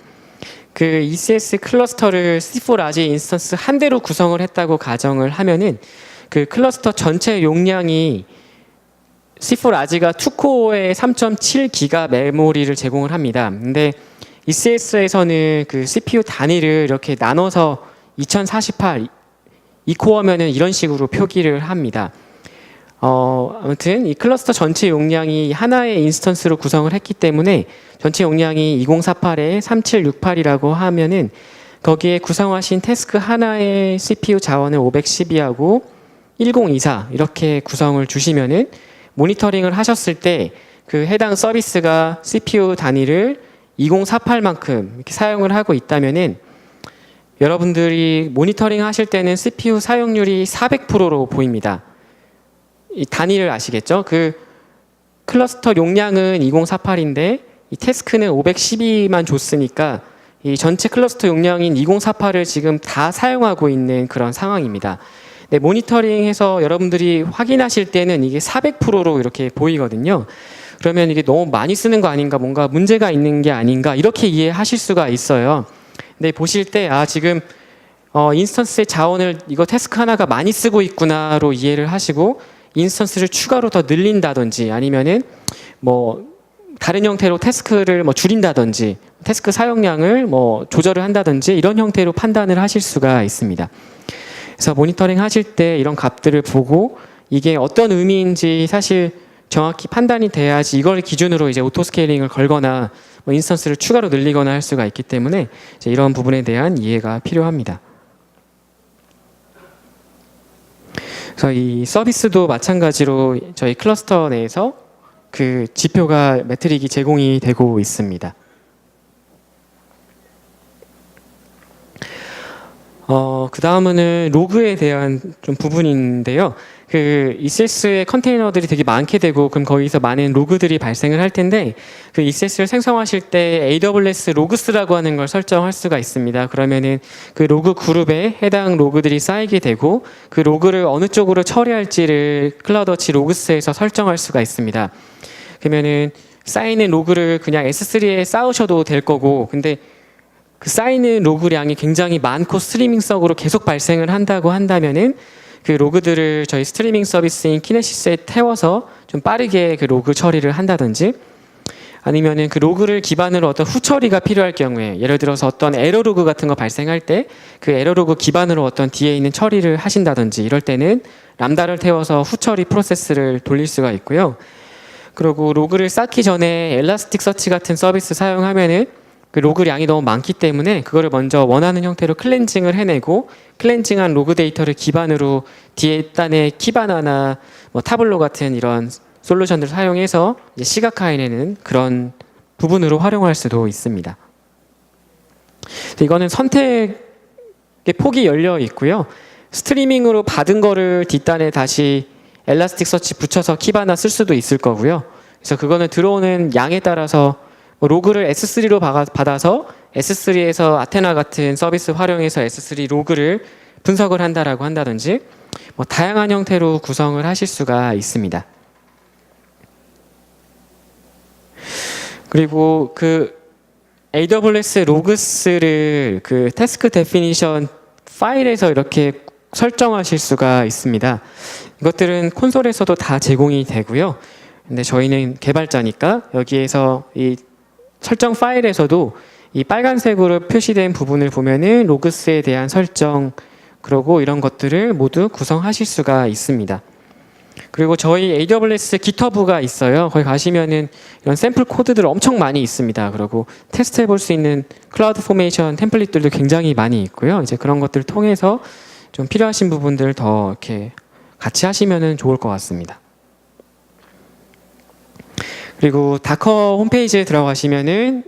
그 ECS 클러스터를 C4 라지 인스턴스 한 대로 구성을 했다고 가정을 하면은 그 클러스터 전체 용량이 C4 라지가 2코어에 3.7기가 메모리를 제공을 합니다. 근데 ECS에서는 그 CPU 단위를 이렇게 나눠서 2048 2코어면은 이런 식으로 표기를 합니다. 아무튼 이 클러스터 전체 용량이 하나의 인스턴스로 구성을 했기 때문에 전체 용량이 2048에 3768이라고 하면은 거기에 구성하신 태스크 하나의 CPU 자원을 512하고 1024 이렇게 구성을 주시면은 모니터링을 하셨을 때 그 해당 서비스가 CPU 단위를 2048만큼 이렇게 사용을 하고 있다면은 여러분들이 모니터링 하실 때는 CPU 사용률이 400%로 보입니다. 이 단위를 아시겠죠? 그 클러스터 용량은 2048인데 이 태스크는 512만 줬으니까 이 전체 클러스터 용량인 2048을 지금 다 사용하고 있는 그런 상황입니다. 네, 모니터링해서 여러분들이 확인하실 때는 이게 400%로 이렇게 보이거든요. 그러면 이게 너무 많이 쓰는 거 아닌가, 뭔가 문제가 있는 게 아닌가 이렇게 이해하실 수가 있어요. 근데 보실 때 지금 인스턴스의 자원을 이거 태스크 하나가 많이 쓰고 있구나로 이해를 하시고 인스턴스를 추가로 더 늘린다든지 아니면은 뭐 다른 형태로 태스크를 뭐 줄인다든지 태스크 사용량을 뭐 조절을 한다든지 이런 형태로 판단을 하실 수가 있습니다. 그래서 모니터링 하실 때 이런 값들을 보고 이게 어떤 의미인지 사실 정확히 판단이 돼야지 이걸 기준으로 이제 오토 스케일링을 걸거나 뭐 인스턴스를 추가로 늘리거나 할 수가 있기 때문에 이제 이런 부분에 대한 이해가 필요합니다. 그래서 이 서비스도 마찬가지로 저희 클러스터 내에서 그 지표가 매트릭이 제공이 되고 있습니다. 그 다음은 로그에 대한 좀 부분인데요. 그 ECS의 컨테이너들이 되게 많게 되고 그럼 거기서 많은 로그들이 발생을 할 텐데 그 ECS를 생성하실 때 AWS 로그스라고 하는 걸 설정할 수가 있습니다. 그러면은 그 로그 그룹에 해당 로그들이 쌓이게 되고 그 로그를 어느 쪽으로 처리할지를 클라우드워치 로그스에서 설정할 수가 있습니다. 그러면은 쌓이는 로그를 그냥 S3에 쌓으셔도 될 거고 근데 그 쌓이는 로그량이 굉장히 많고 스트리밍 서버로 계속 발생을 한다고 한다면은 그 로그들을 저희 스트리밍 서비스인 키네시스에 태워서 좀 빠르게 그 로그 처리를 한다든지 아니면은 그 로그를 기반으로 어떤 후처리가 필요할 경우에 예를 들어서 어떤 에러 로그 같은 거 발생할 때 그 에러 로그 기반으로 어떤 뒤에 있는 처리를 하신다든지 이럴 때는 람다를 태워서 후처리 프로세스를 돌릴 수가 있고요. 그리고 로그를 쌓기 전에 엘라스틱 서치 같은 서비스 사용하면은 그 로그량이 너무 많기 때문에 그거를 먼저 원하는 형태로 클렌징을 해내고 클렌징한 로그 데이터를 기반으로 뒤에 단의 키바나나 뭐 타블로 같은 이런 솔루션들을 사용해서 이제 시각화해내는 그런 부분으로 활용할 수도 있습니다. 이거는 선택의 폭이 열려 있고요. 스트리밍으로 받은 거를 뒷단에 다시 엘라스틱 서치 붙여서 키바나 쓸 수도 있을 거고요. 그래서 그거는 들어오는 양에 따라서 로그를 S3로 받아서 S3에서 아테나 같은 서비스 활용해서 S3 로그를 분석을 한다라고 한다든지 뭐 다양한 형태로 구성을 하실 수가 있습니다. 그리고 그 AWS 로그스를 그 태스크 데피니션 파일에서 이렇게 설정하실 수가 있습니다. 이것들은 콘솔에서도 다 제공이 되고요. 근데 저희는 개발자니까 여기에서 이 설정 파일에서도 이 빨간색으로 표시된 부분을 보면은 로그스에 대한 설정 그리고 이런 것들을 모두 구성하실 수가 있습니다. 그리고 저희 AWS GitHub가 있어요. 거기 가시면은 이런 샘플 코드들 엄청 많이 있습니다. 그리고 테스트해 볼 수 있는 클라우드 포메이션 템플릿들도 굉장히 많이 있고요. 이제 그런 것들을 통해서 좀 필요하신 부분들 더 이렇게 같이 하시면은 좋을 것 같습니다. 그리고 다커 홈페이지에 들어가시면은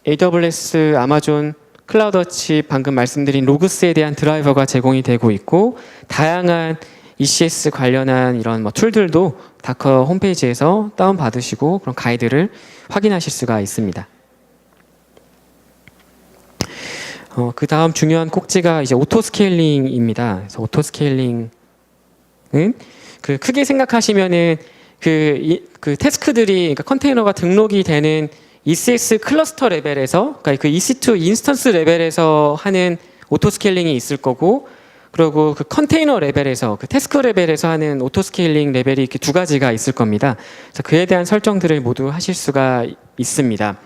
AWS, 아마존, 클라우드워치 방금 말씀드린 로그스에 대한 드라이버가 제공이 되고 있고 다양한 ECS 관련한 이런 뭐 툴들도 다커 홈페이지에서 다운받으시고 그런 가이드를 확인하실 수가 있습니다. 그 다음 중요한 꼭지가 이제 오토 스케일링입니다. 그래서 오토 스케일링 그 크게 생각하시면은 그 태스크들이 그러니까 컨테이너가 등록이 되는 ECS 클러스터 레벨에서 그러니까 그 EC2 인스턴스 레벨에서 하는 오토 스케일링이 있을 거고, 그리고 그 컨테이너 레벨에서 그 태스크 레벨에서 하는 오토 스케일링 레벨이 이렇게 두 가지가 있을 겁니다. 그래서 그에 대한 설정들을 모두 하실 수가 있습니다.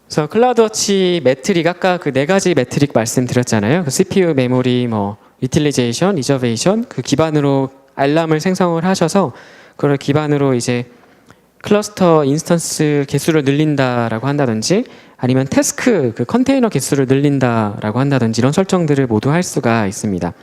그래서 클라우드워치 매트릭, 아까 그 네 가지 매트릭 말씀드렸잖아요. 그 CPU, 메모리, 뭐 유틸리제이션, 리저베이션 그 기반으로 알람을 생성을 하셔서 그걸 기반으로 이제 클러스터 인스턴스 개수를 늘린다라고 한다든지, 아니면 태스크 그 컨테이너 개수를 늘린다라고 한다든지, 이런 설정들을 모두 할 수가 있습니다.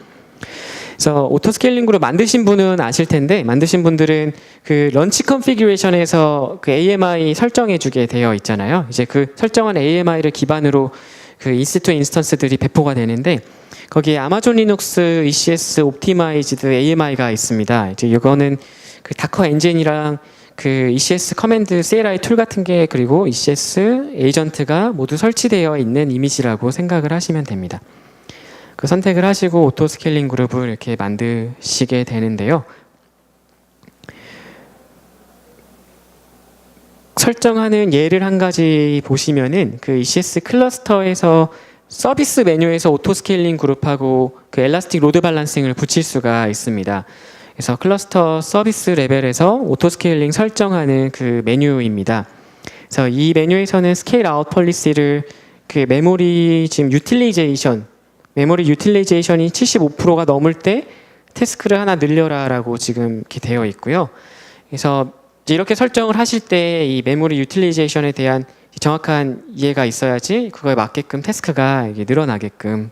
그래서 오토 스케일링 그룹 만드신 분은 아실 텐데, 만드신 분들은 그 런치 컨피규레이션에서 그 AMI 설정해 주게 되어 있잖아요. 이제 그 설정한 AMI를 기반으로 그 EC2 인스턴스들이 배포가 되는데, 거기에 아마존 리눅스 ECS 옵티마이즈드 AMI가 있습니다. 이제 이거는 그 다커 엔진이랑 그 ECS 커맨드 CLI 툴 같은 게, 그리고 ECS 에이전트가 모두 설치되어 있는 이미지라고 생각을 하시면 됩니다. 그 선택을 하시고 오토 스케일링 그룹을 이렇게 만드시게 되는데요. 설정하는 예를 한 가지 보시면은 그 ECS 클러스터에서 서비스 메뉴에서 오토 스케일링 그룹하고 그 엘라스틱 로드 밸런싱을 붙일 수가 있습니다. 그래서 클러스터 서비스 레벨에서 오토 스케일링 설정하는 그 메뉴입니다. 그래서 이 메뉴에서는 스케일 아웃 폴리시를 그 메모리 지금 메모리 유틸리제이션이 75%가 넘을 때 태스크를 하나 늘려라라고 지금 이렇게 되어 있고요. 그래서 이렇게 설정을 하실 때 이 메모리 유틸리제이션에 대한 정확한 이해가 있어야지 그거에 맞게끔 태스크가 이게 늘어나게끔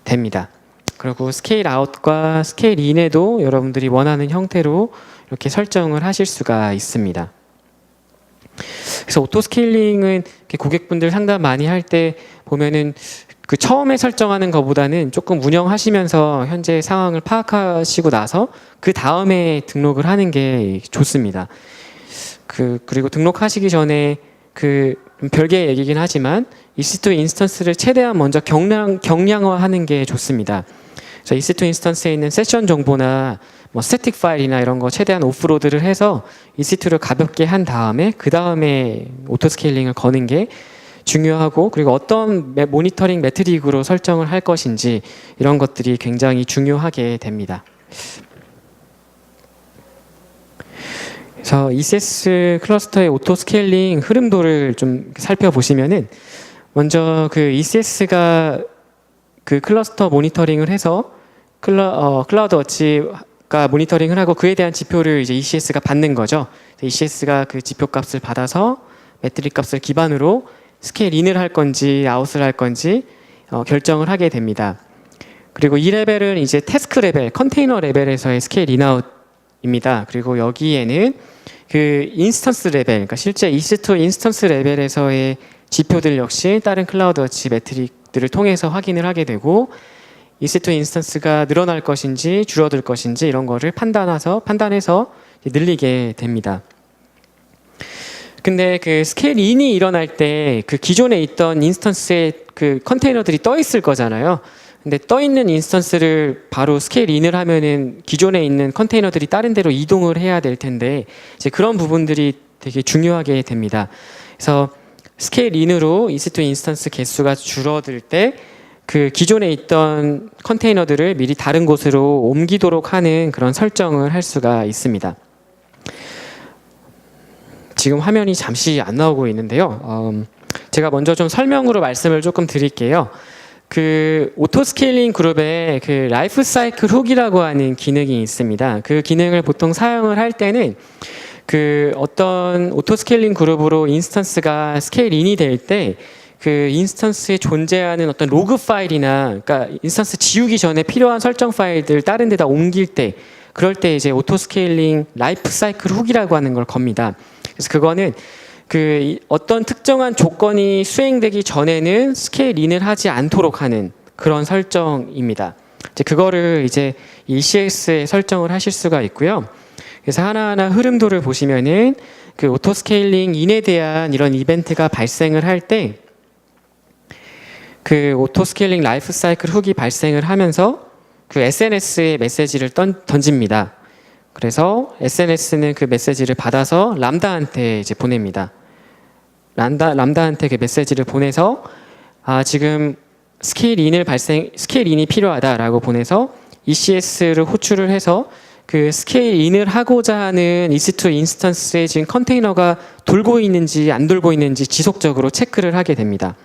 됩니다. 그리고 스케일 아웃과 스케일 인에도 여러분들이 원하는 형태로 이렇게 설정을 하실 수가 있습니다. 그래서 오토 스케일링은 고객분들 상담 많이 할 때 보면은 그 처음에 설정하는 것보다는 조금 운영하시면서 현재 상황을 파악하시고 나서 그 다음에 등록을 하는 게 좋습니다. 그리고 등록하시기 전에 그 별개의 얘기긴 하지만 EC2 인스턴스를 최대한 먼저 경량화하는 게 좋습니다. 그래서 EC2 인스턴스에 있는 세션 정보나 뭐 스태틱 파일이나 이런 거 최대한 오프로드를 해서 EC2를 가볍게 한 다음에 그 다음에 오토 스케일링을 거는 게 중요하고, 그리고 어떤 모니터링 매트릭으로 설정을 할 것인지 이런 것들이 굉장히 중요하게 됩니다. 그래서 ECS 클러스터의 오토 스케일링 흐름도를 좀 살펴보시면은, 먼저 그 ECS가 그 클러스터 모니터링을 해서 클라우드워치가 모니터링을 하고 그에 대한 지표를 이제 ECS가 받는 거죠. ECS가 그 지표 값을 받아서 매트릭 값을 기반으로 스케일 인을 할 건지 아웃을 할 건지 결정을 하게 됩니다. 그리고 이 레벨은 이제 태스크 레벨, 컨테이너 레벨에서의 스케일 인아웃입니다. 그리고 여기에는 그 인스턴스 레벨, 그러니까 실제 EC2 인스턴스 레벨에서의 지표들 역시 다른 클라우드워치 매트릭들을 통해서 확인을 하게 되고, EC2 인스턴스가 늘어날 것인지 줄어들 것인지 이런 거를 판단해서 늘리게 됩니다. 근데 그 스케일 인이 일어날 때 그 기존에 있던 인스턴스에 그 컨테이너들이 떠 있을 거잖아요. 근데 떠 있는 인스턴스를 바로 스케일 인을 하면은 기존에 있는 컨테이너들이 다른 데로 이동을 해야 될 텐데, 이제 그런 부분들이 되게 중요하게 됩니다. 그래서 스케일 인으로 EC2 인스턴스 개수가 줄어들 때 그 기존에 있던 컨테이너들을 미리 다른 곳으로 옮기도록 하는 그런 설정을 할 수가 있습니다. 지금 화면이 잠시 안 나오고 있는데요. 제가 먼저 좀 설명으로 말씀을 조금 드릴게요. 그 오토 스케일링 그룹에 그 라이프 사이클 훅이라고 하는 기능이 있습니다. 그 기능을 보통 사용을 할 때는 그 어떤 오토 스케일링 그룹으로 인스턴스가 스케일 인이 될 때 그 인스턴스에 존재하는 어떤 로그 파일이나, 그러니까 인스턴스 지우기 전에 필요한 설정 파일들 다른 데다 옮길 때, 그럴 때 이제 오토 스케일링 라이프 사이클 훅이라고 하는 걸 겁니다. 그래서 그거는 그 어떤 특정한 조건이 수행되기 전에는 스케일 인을 하지 않도록 하는 그런 설정입니다. 이제 그거를 이제 ECS에 설정을 하실 수가 있고요. 그래서 하나하나 흐름도를 보시면은 그 오토 스케일링 인에 대한 이런 이벤트가 발생을 할 때 그 오토 스케일링 라이프 사이클 훅이 발생을 하면서 그 SNS에 메시지를 던집니다. 그래서 SNS는 그 메시지를 받아서 람다한테 이제 보냅니다. 람다한테 그 메시지를 보내서 지금 스케일인이 필요하다라고 보내서 ECS를 호출을 해서 그 스케일인을 하고자 하는 EC2 인스턴스에 지금 컨테이너가 돌고 있는지 안 돌고 있는지 지속적으로 체크를 하게 됩니다.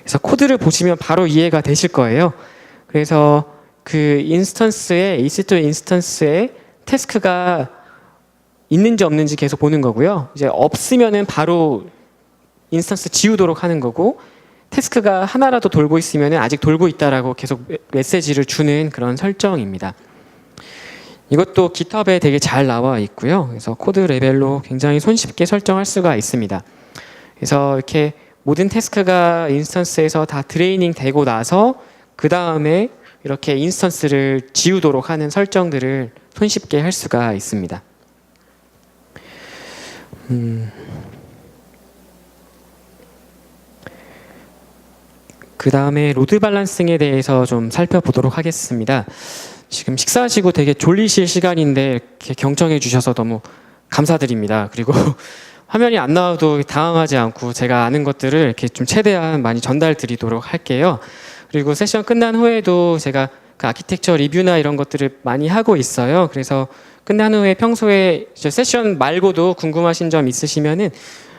그래서 코드를 보시면 바로 이해가 되실 거예요. 그래서 그 인스턴스에 EC2 인스턴스에 태스크가 있는지 없는지 계속 보는 거고요. 이제 없으면은 바로 인스턴스 지우도록 하는 거고, 태스크가 하나라도 돌고 있으면은 아직 돌고 있다라고 계속 메시지를 주는 그런 설정입니다. 이것도 GitHub에 되게 잘 나와 있고요. 그래서 코드 레벨로 굉장히 손쉽게 설정할 수가 있습니다. 그래서 이렇게 모든 태스크가 인스턴스에서 다 드레이닝 되고 나서 그 다음에 이렇게 인스턴스를 지우도록 하는 설정들을 손쉽게 할 수가 있습니다. 그 다음에 로드 밸런싱에 대해서 좀 살펴보도록 하겠습니다. 지금 식사하시고 되게 졸리실 시간인데 이렇게 경청해 주셔서 너무 감사드립니다. 그리고 화면이 안 나와도 당황하지 않고 제가 아는 것들을 이렇게 좀 최대한 많이 전달 드리도록 할게요. 그리고 세션 끝난 후에도 제가 그 아키텍처 리뷰나 이런 것들을 많이 하고 있어요. 그래서 끝난 후에 평소에 세션 말고도 궁금하신 점 있으시면은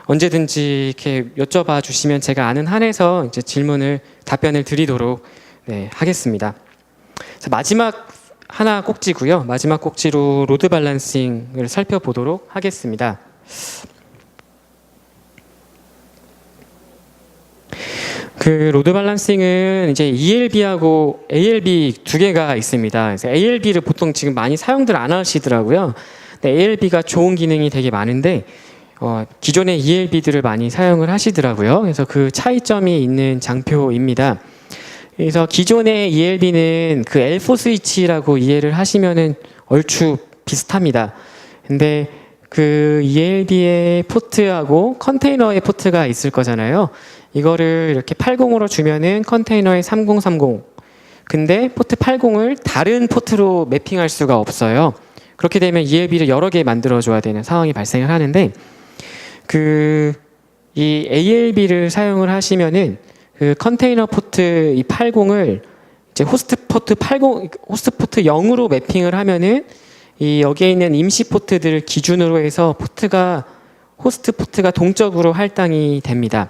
언제든지 이렇게 여쭤봐 주시면 제가 아는 한에서 이제 답변을 드리도록 하겠습니다. 마지막 하나 꼭지고요. 마지막 꼭지로 로드 밸런싱을 살펴보도록 하겠습니다. 그 로드 밸런싱은 이제 ELB하고 ALB 두 개가 있습니다. 그래서 ALB를 보통 지금 많이 사용들 안 하시더라고요. 근데 ALB가 좋은 기능이 되게 많은데 기존의 ELB들을 많이 사용을 하시더라고요. 그래서 그 차이점이 있는 장표입니다. 그래서 기존의 ELB는 그 L4 스위치라고 이해를 하시면은 얼추 비슷합니다. 근데 그 ELB의 포트하고 컨테이너의 포트가 있을 거잖아요. 이거를 이렇게 80으로 주면은 컨테이너에 3030. 근데 포트 80을 다른 포트로 매핑할 수가 없어요. 그렇게 되면 ELB를 여러 개 만들어줘야 되는 상황이 발생을 하는데, 이 ALB를 사용을 하시면은 그 컨테이너 포트 이 80을 이제 호스트 포트 0으로 매핑을 하면은 이 여기에 있는 임시 포트들을 기준으로 해서 호스트 포트가 동적으로 할당이 됩니다.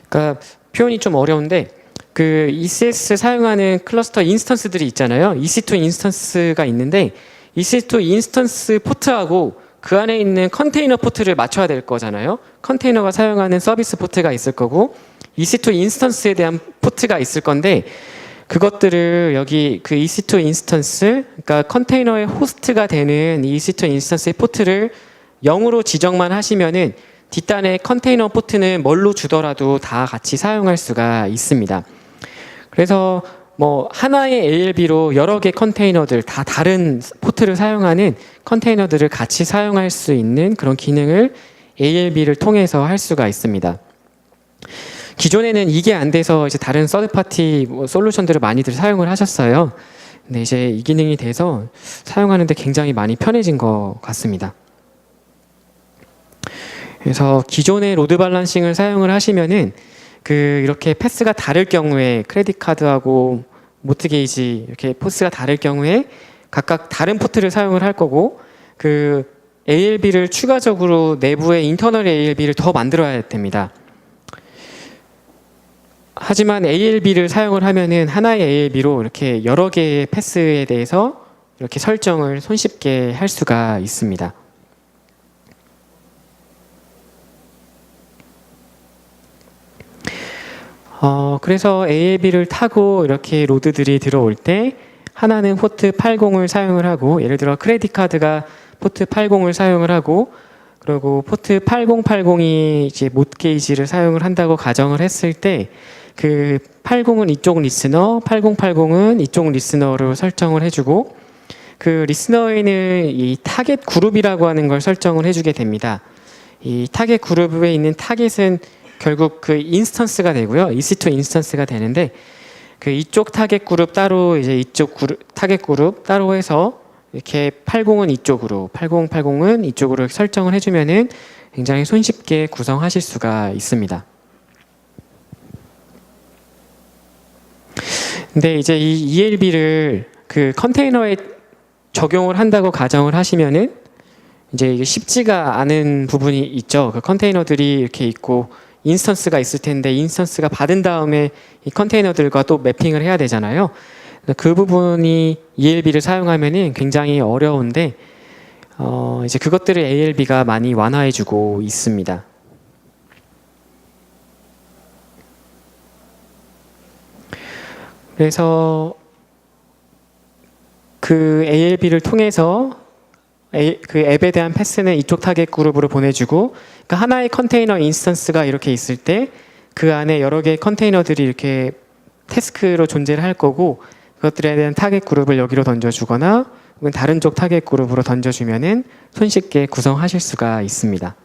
그러니까 표현이 좀 어려운데 그 ECS 사용하는 클러스터 인스턴스들이 있잖아요. EC2 인스턴스가 있는데 EC2 인스턴스 포트하고 그 안에 있는 컨테이너 포트를 맞춰야 될 거잖아요. 컨테이너가 사용하는 서비스 포트가 있을 거고 EC2 인스턴스에 대한 포트가 있을 건데, 그것들을 여기 그 EC2 인스턴스, 그러니까 컨테이너의 호스트가 되는 EC2 인스턴스의 포트를 0으로 지정만 하시면은 뒷단의 컨테이너 포트는 뭘로 주더라도 다 같이 사용할 수가 있습니다. 그래서 뭐 하나의 ALB로 여러 개 컨테이너들 다 다른 포트를 사용하는 컨테이너들을 같이 사용할 수 있는 그런 기능을 ALB를 통해서 할 수가 있습니다. 기존에는 이게 안 돼서 이제 다른 서드파티 솔루션들을 많이들 사용을 하셨어요. 근데 이제 이 기능이 돼서 사용하는데 굉장히 많이 편해진 것 같습니다. 그래서 기존의 로드 밸런싱을 사용을 하시면은 이렇게 패스가 다를 경우에 크레딧 카드하고 모트게이지 이렇게 패스가 다를 경우에 각각 다른 포트를 사용을 할 거고, 그 ALB를 추가적으로 내부에 인터널 ALB를 더 만들어야 됩니다. 하지만 ALB를 사용을 하면은 하나의 ALB로 이렇게 여러 개의 패스에 대해서 이렇게 설정을 손쉽게 할 수가 있습니다. 그래서 ALB를 타고 이렇게 로드들이 들어올 때 하나는 포트 80을 사용을 하고, 예를 들어 크레딧 카드가 포트 80을 사용을 하고, 그리고 포트 8080이 이제 못 게이지를 사용을 한다고 가정을 했을 때, 그 80은 이쪽 리스너, 8080은 이쪽 리스너로 설정을 해주고, 그 리스너에는 이 타겟 그룹이라고 하는 걸 설정을 해주게 됩니다. 이 타겟 그룹에 있는 타겟은 결국 그 인스턴스가 되고요. EC2 인스턴스가 되는데, 그 이쪽 타겟 그룹 따로 이제 이쪽 타겟 그룹 따로 해서 이렇게 80은 이쪽으로, 8080은 이쪽으로 설정을 해주면은 굉장히 손쉽게 구성하실 수가 있습니다. 근데 이제 이 ELB를 그 컨테이너에 적용을 한다고 가정을 하시면은 이제 이게 쉽지가 않은 부분이 있죠. 그 컨테이너들이 이렇게 있고 인스턴스가 있을 텐데 인스턴스가 받은 다음에 이 컨테이너들과 또 매핑을 해야 되잖아요. 그 부분이 ELB를 사용하면은 굉장히 어려운데 이제 그것들을 ALB가 많이 완화해주고 있습니다. 그래서 그 ALB를 통해서 그 앱에 대한 패스는 이쪽 타겟 그룹으로 보내주고, 그러니까 하나의 컨테이너 인스턴스가 이렇게 있을 때 그 안에 여러 개의 컨테이너들이 이렇게 태스크로 존재를 할 거고, 그것들에 대한 타겟 그룹을 여기로 던져주거나 혹은 다른 쪽 타겟 그룹으로 던져주면은 손쉽게 구성하실 수가 있습니다.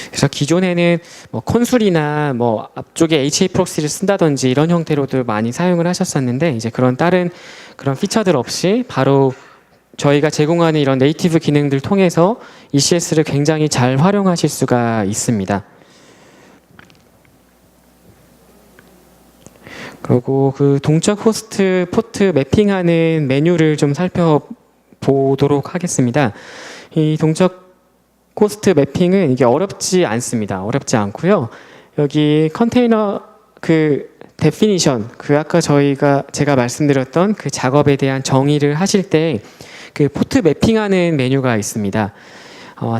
그래서 기존에는 뭐 콘솔이나 뭐 앞쪽에 HA 프록시를 쓴다든지 이런 형태로도 많이 사용을 하셨었는데, 이제 그런 다른 그런 피처들 없이 바로 저희가 제공하는 이런 네이티브 기능들 통해서 ECS를 굉장히 잘 활용하실 수가 있습니다. 그리고 그 동적 호스트 포트 매핑하는 메뉴를 좀 살펴보도록 하겠습니다. 이 동적 호스트 매핑은 이게 어렵지 않습니다. 어렵지 않고요. 여기 컨테이너 그 데피니션, 그 아까 제가 말씀드렸던 그 작업에 대한 정의를 하실 때 그 포트 매핑하는 메뉴가 있습니다.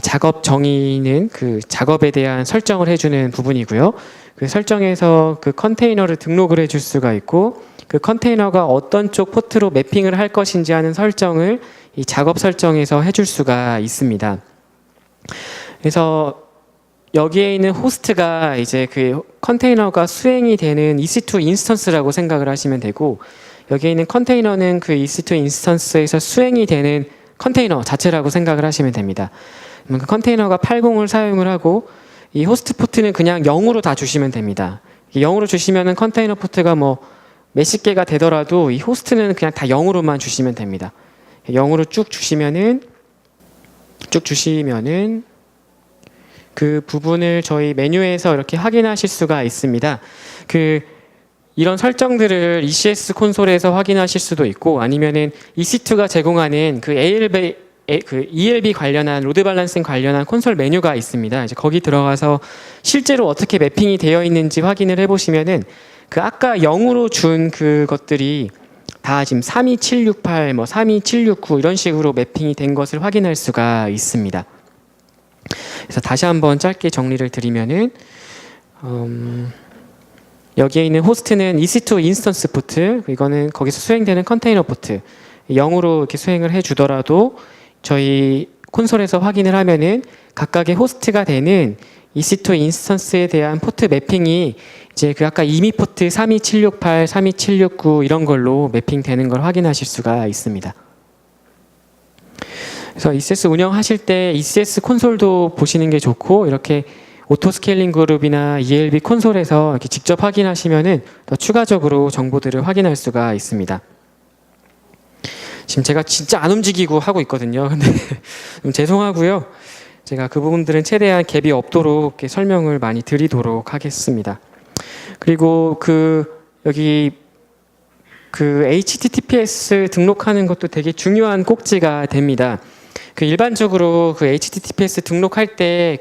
작업 정의는 그 작업에 대한 설정을 해주는 부분이고요. 그 설정에서 그 컨테이너를 등록을 해줄 수가 있고, 그 컨테이너가 어떤 쪽 포트로 매핑을 할 것인지 하는 설정을 이 작업 설정에서 해줄 수가 있습니다. 그래서 여기에 있는 호스트가 이제 그 컨테이너가 수행이 되는 EC2 인스턴스라고 생각을 하시면 되고, 여기에 있는 컨테이너는 그 EC2 인스턴스에서 수행이 되는 컨테이너 자체라고 생각을 하시면 됩니다. 그 컨테이너가 80을 사용을 하고 이 호스트 포트는 그냥 0으로 다 주시면 됩니다. 0으로 주시면은 컨테이너 포트가 뭐 몇십 개가 되더라도 이 호스트는 그냥 다 0으로만 주시면 됩니다. 0으로 쭉 주시면은 그 부분을 저희 메뉴에서 이렇게 확인하실 수가 있습니다. 이런 설정들을 ECS 콘솔에서 확인하실 수도 있고, 아니면은 EC2가 제공하는 그 ELB 관련한 로드 밸런싱 관련한 콘솔 메뉴가 있습니다. 이제 거기 들어가서 실제로 어떻게 매핑이 되어 있는지 확인을 해보시면은 그 아까 0으로 준 그것들이 다 지금 32768, 뭐 32769 이런 식으로 매핑이 된 것을 확인할 수가 있습니다. 그래서 다시 한번 짧게 정리를 드리면은 여기에 있는 호스트는 EC2 인스턴스 포트, 이거는 거기서 수행되는 컨테이너 포트 0으로 이렇게 수행을 해주더라도 저희 콘솔에서 확인을 하면은 각각의 호스트가 되는 EC2 인스턴스에 대한 포트 매핑이 이제 그 아까 이미 포트 32768, 32769 이런 걸로 매핑되는 걸 확인하실 수가 있습니다. 그래서 ECS 운영하실 때 ECS 콘솔도 보시는 게 좋고, 이렇게 오토 스케일링 그룹이나 ELB 콘솔에서 이렇게 직접 확인하시면은 더 추가적으로 정보들을 확인할 수가 있습니다. 지금 제가 진짜 안 움직이고 하고 있거든요. 근데 좀 죄송하고요. 제가 그 부분들은 최대한 갭이 없도록 이렇게 설명을 많이 드리도록 하겠습니다. 그리고 여기 HTTPS 등록하는 것도 되게 중요한 꼭지가 됩니다. 일반적으로 HTTPS 등록할 때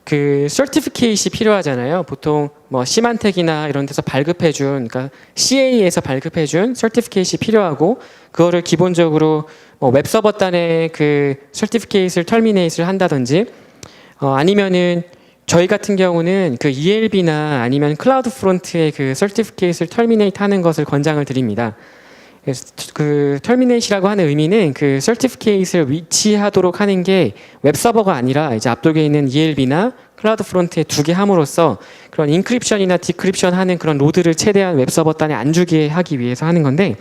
서티피케이트이 필요하잖아요. 보통 뭐 시만텍이나 이런 데서 발급해준, 그러니까 CA에서 발급해준 서티피케이트이 필요하고, 그거를 기본적으로 뭐 웹서버단에 그 서티피케이트를 터미네이트를 한다든지, 아니면은 저희 같은 경우는 그 ELB나 아니면 클라우드 프론트의 그 서티피케이트를 터미네이트 하는 것을 권장을 드립니다. 그래서 그 터미네이트라고 하는 의미는 그 서티피케이트를 위치하도록 하는 게 웹서버가 아니라 이제 앞쪽에 있는 ELB나 클라우드 프론트에 두게 함으로써 그런 인크립션이나 디크립션 하는 그런 로드를 최대한 웹서버단에 안 주게 하기 위해서 하는 건데,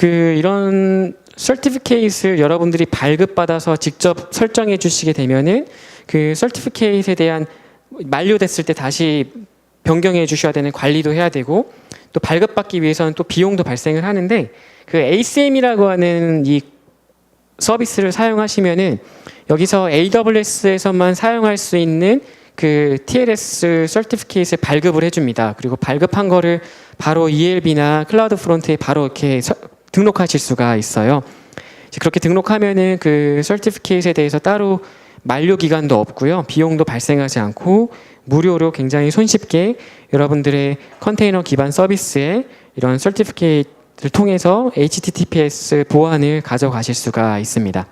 이런 서티피케이트를 여러분들이 발급받아서 직접 설정해 주시게 되면은 그 서티피케이트에 대한 만료됐을 때 다시 변경해 주셔야 되는 관리도 해야 되고 또 발급받기 위해서는 또 비용도 발생을 하는데 그 ACM이라고 하는 이 서비스를 사용하시면은 여기서 AWS에서만 사용할 수 있는 그 TLS 서티피케이트을 발급을 해줍니다. 그리고 발급한 거를 바로 ELB나 클라우드 프론트에 바로 이렇게 등록하실 수가 있어요. 그렇게 등록하면은 그 서티피케이트에 대해서 따로 만료 기간도 없고요. 비용도 발생하지 않고 무료로 굉장히 손쉽게 여러분들의 컨테이너 기반 서비스에 이런 서티피케이트를 통해서 HTTPS 보안을 가져가실 수가 있습니다.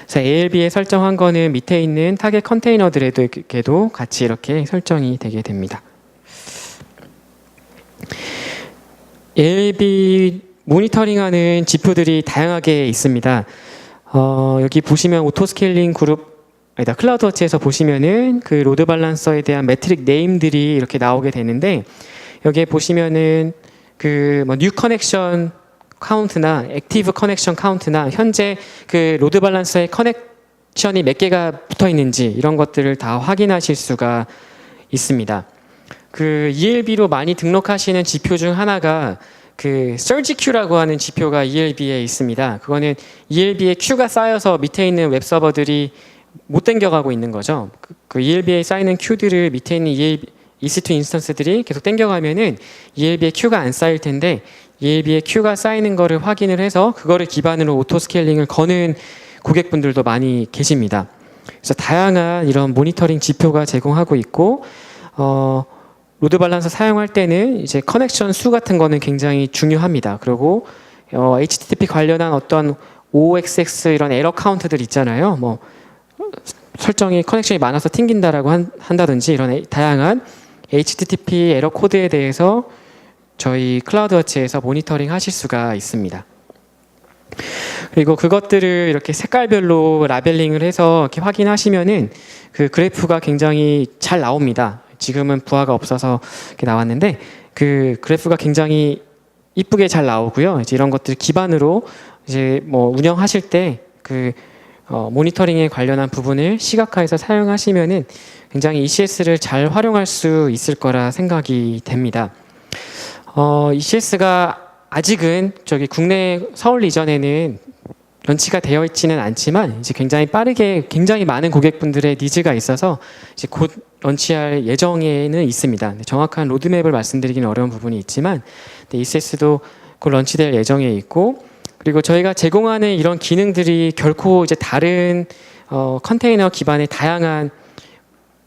그래서 ALB에 설정한 거는 밑에 있는 타겟 컨테이너들에도 같이 이렇게 설정이 되게 됩니다. ALB 모니터링하는 지표들이 다양하게 있습니다. 여기 보시면 오토스케일링 그룹 클라우드워치에서 보시면은 그 로드 밸런서에 대한 매트릭 네임들이 이렇게 나오게 되는데 여기에 보시면은 그 뉴 커넥션 카운트나 액티브 커넥션 카운트나 현재 그 로드 밸런서에 커넥션이 몇 개가 붙어 있는지 이런 것들을 다 확인하실 수가 있습니다. 그 ELB로 많이 등록하시는 지표 중 하나가 그 surge queue라고 하는 지표가 ELB에 있습니다. 그거는 ELB에 큐가 쌓여서 밑에 있는 웹 서버들이 못 당겨가고 있는 거죠. 그 ELB에 쌓이는 큐들을 밑에 있는 EC2 인스턴스들이 계속 당겨가면은 ELB에 큐가 안 쌓일 텐데 ELB에 큐가 쌓이는 거를 확인을 해서 그거를 기반으로 오토 스케일링을 거는 고객분들도 많이 계십니다. 그래서 다양한 이런 모니터링 지표가 제공하고 있고 로드 밸런서 사용할 때는 이제 커넥션 수 같은 거는 굉장히 중요합니다. 그리고 HTTP 관련한 어떤 OXX 이런 에러 카운트들 있잖아요. 뭐 설정이 커넥션이 많아서 튕긴다라고 한다든지 이런 다양한 HTTP 에러 코드에 대해서 저희 클라우드워치에서 모니터링 하실 수가 있습니다. 그리고 그것들을 이렇게 색깔별로 라벨링을 해서 이렇게 확인하시면은 그 그래프가 굉장히 잘 나옵니다. 지금은 부하가 없어서 이렇게 나왔는데 그 그래프가 굉장히 이쁘게 잘 나오고요. 이제 이런 것들 기반으로 이제 뭐 운영하실 때 그 모니터링에 관련한 부분을 시각화해서 사용하시면은 굉장히 ECS를 잘 활용할 수 있을 거라 생각이 됩니다. ECS가 아직은 저기 국내 서울 이전에는 런치가 되어 있지는 않지만 이제 굉장히 빠르게 굉장히 많은 고객분들의 니즈가 있어서 이제 곧 런치할 예정에는 있습니다. 정확한 로드맵을 말씀드리기는 어려운 부분이 있지만 ECS도 곧 런치될 예정에 있고 그리고 저희가 제공하는 이런 기능들이 결코 이제 다른 컨테이너 기반의 다양한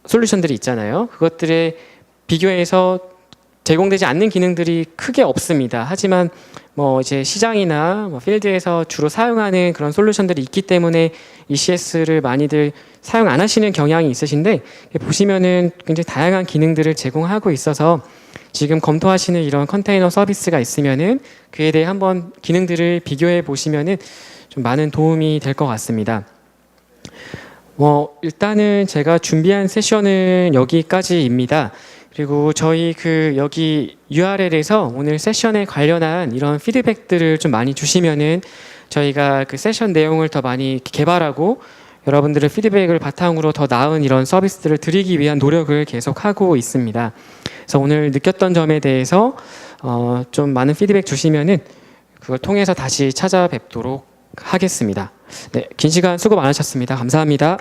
솔루션들이 있잖아요. 그것들에 비교해서 제공되지 않는 기능들이 크게 없습니다. 하지만 뭐 이제 시장이나 뭐 필드에서 주로 사용하는 그런 솔루션들이 있기 때문에 ECS를 많이들 사용 안 하시는 경향이 있으신데 보시면은 굉장히 다양한 기능들을 제공하고 있어서 지금 검토하시는 이런 컨테이너 서비스가 있으면은 그에 대해 한번 기능들을 비교해 보시면은 좀 많은 도움이 될 것 같습니다. 일단은 제가 준비한 세션은 여기까지입니다. 그리고 저희 그 여기 URL에서 오늘 세션에 관련한 이런 피드백들을 좀 많이 주시면은 저희가 그 세션 내용을 더 많이 개발하고 여러분들의 피드백을 바탕으로 더 나은 이런 서비스들을 드리기 위한 노력을 계속하고 있습니다. 그래서 오늘 느꼈던 점에 대해서 좀 많은 피드백 주시면은 그걸 통해서 다시 찾아뵙도록 하겠습니다. 네, 긴 시간 수고 많으셨습니다. 감사합니다.